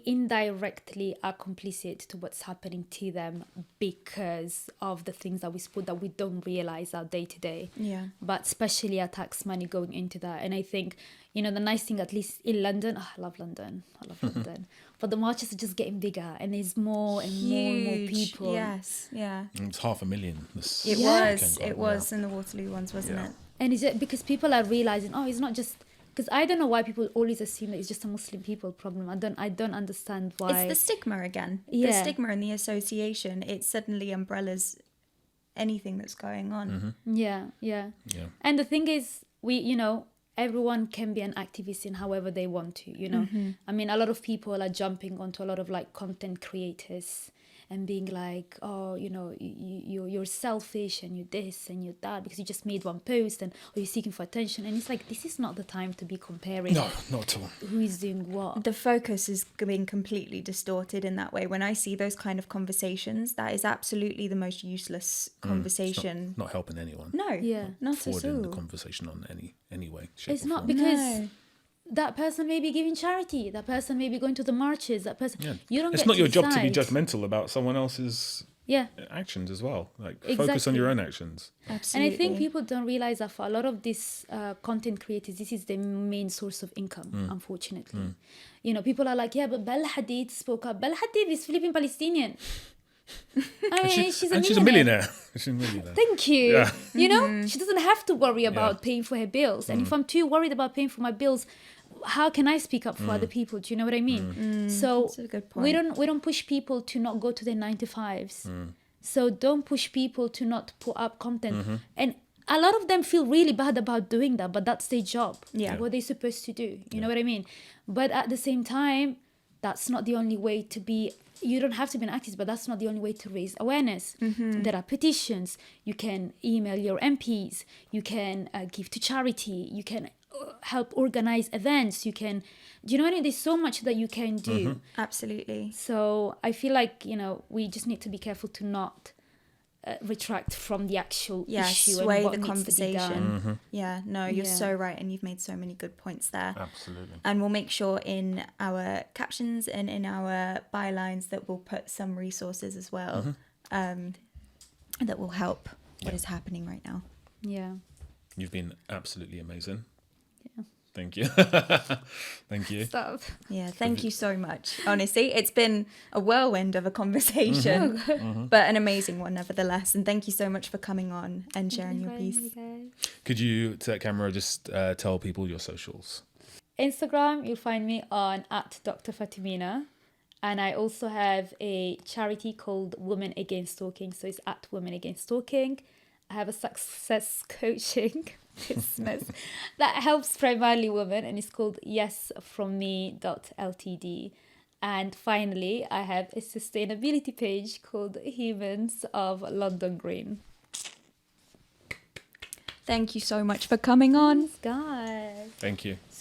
Speaker 1: indirectly are complicit to what's happening to them because of the things that we support that we don't realize our day to day.
Speaker 5: yeah.
Speaker 1: But especially our tax money going into that. And I think, you know, the nice thing, at least in London, I love London, but the marches are just getting bigger and there's more and more and more
Speaker 5: Huge.
Speaker 1: people.
Speaker 5: Yes, yeah.
Speaker 2: And it's 500,000. This
Speaker 5: It
Speaker 1: Yeah.
Speaker 5: was. It was in the Waterloo ones, wasn't
Speaker 2: Yeah.
Speaker 5: it?
Speaker 1: And it's just because people are realizing, it's not just, because I don't know why people always assume that it's just a Muslim people problem. I don't understand why.
Speaker 5: It's the stigma again. The
Speaker 1: Yeah.
Speaker 5: stigma and the association. It suddenly umbrellas anything that's going on.
Speaker 1: Yeah.
Speaker 2: Yeah.
Speaker 1: And the thing is, everyone can be an activist in however they want to, you know. I mean, a lot of people are jumping onto a lot of like content creators and being like, you're selfish and you're this and you're that because you just made one post and you're seeking for attention. And it's like, this is not the time to be comparing
Speaker 2: No, not at all.
Speaker 1: who is doing what.
Speaker 5: The focus is being completely distorted in that way. When I see those kind of conversations, that is absolutely the most useless conversation.
Speaker 2: Not helping anyone.
Speaker 5: No,
Speaker 1: Yeah.
Speaker 5: not at
Speaker 2: Forwarding the
Speaker 5: all.
Speaker 2: conversation on any way, shape,
Speaker 1: It's
Speaker 2: or
Speaker 1: not
Speaker 2: form.
Speaker 1: because
Speaker 5: No.
Speaker 1: that person may be giving charity, that person may be going to the marches, that person, you don't
Speaker 2: It's
Speaker 1: get
Speaker 2: not
Speaker 1: to
Speaker 2: your job to be
Speaker 1: decide.
Speaker 2: judgmental about someone else's
Speaker 1: Yeah.
Speaker 2: actions as well. Like focus
Speaker 1: Exactly.
Speaker 2: on your own actions.
Speaker 5: Absolutely.
Speaker 1: And I think people don't realize that for a lot of these content creators, this is their main source of income, unfortunately. You know, people are like, but Bal Hadid spoke up. Bal Hadid is Philippine Palestinian. I mean, she's a
Speaker 2: she's a millionaire. She's a millionaire.
Speaker 1: Thank you.
Speaker 2: Yeah.
Speaker 1: You know, she doesn't have to worry about
Speaker 2: Yeah.
Speaker 1: paying for her bills. And if I'm too worried about paying for my bills, how can I speak up for other people? Do you know what I mean? So
Speaker 5: That's a good point.
Speaker 1: we don't push people to not go to their 9 to 5s. So don't push people to not put up content. And a lot of them feel really bad about doing that, but that's their job.
Speaker 5: Yeah.
Speaker 1: What they're supposed to do. You know what I mean? But at the same time, that's not the only way to be. You don't have to be an activist, but that's not the only way to raise awareness. There are petitions. You can email your MPs. You can give to charity. You can help organize events. You can, do you know what I mean? There's so much that you can do.
Speaker 5: Absolutely.
Speaker 1: So I feel like, you know, we just need to be careful to not retract from the actual issue
Speaker 5: sway
Speaker 1: and what
Speaker 5: the
Speaker 1: needs to be done.
Speaker 5: conversation. Yeah, no, you're
Speaker 1: Yeah.
Speaker 5: so right, and you've made so many good points there.
Speaker 2: Absolutely.
Speaker 5: And we'll make sure in our captions and in our bylines that we'll put some resources as well that will help what is happening right now.
Speaker 1: Yeah.
Speaker 2: You've been absolutely amazing. Thank you. Thank you.
Speaker 1: Stop.
Speaker 5: Yeah, thank you so much. Honestly, it's been a whirlwind of a conversation, but an amazing one nevertheless. And thank you so much for coming on and sharing your piece.
Speaker 2: Could you, to that camera, just tell people your socials?
Speaker 1: Instagram, you'll find me on @Dr. Fatumina. And I also have a charity called Women Against Stalking. So it's @Women Against Stalking. I have a success coaching business that helps primarily women, and it's called yesfromme.ltd. And finally, I have a sustainability page called Humans of London Green.
Speaker 5: Thank you so much for coming on.
Speaker 1: Guys.
Speaker 2: Thank you.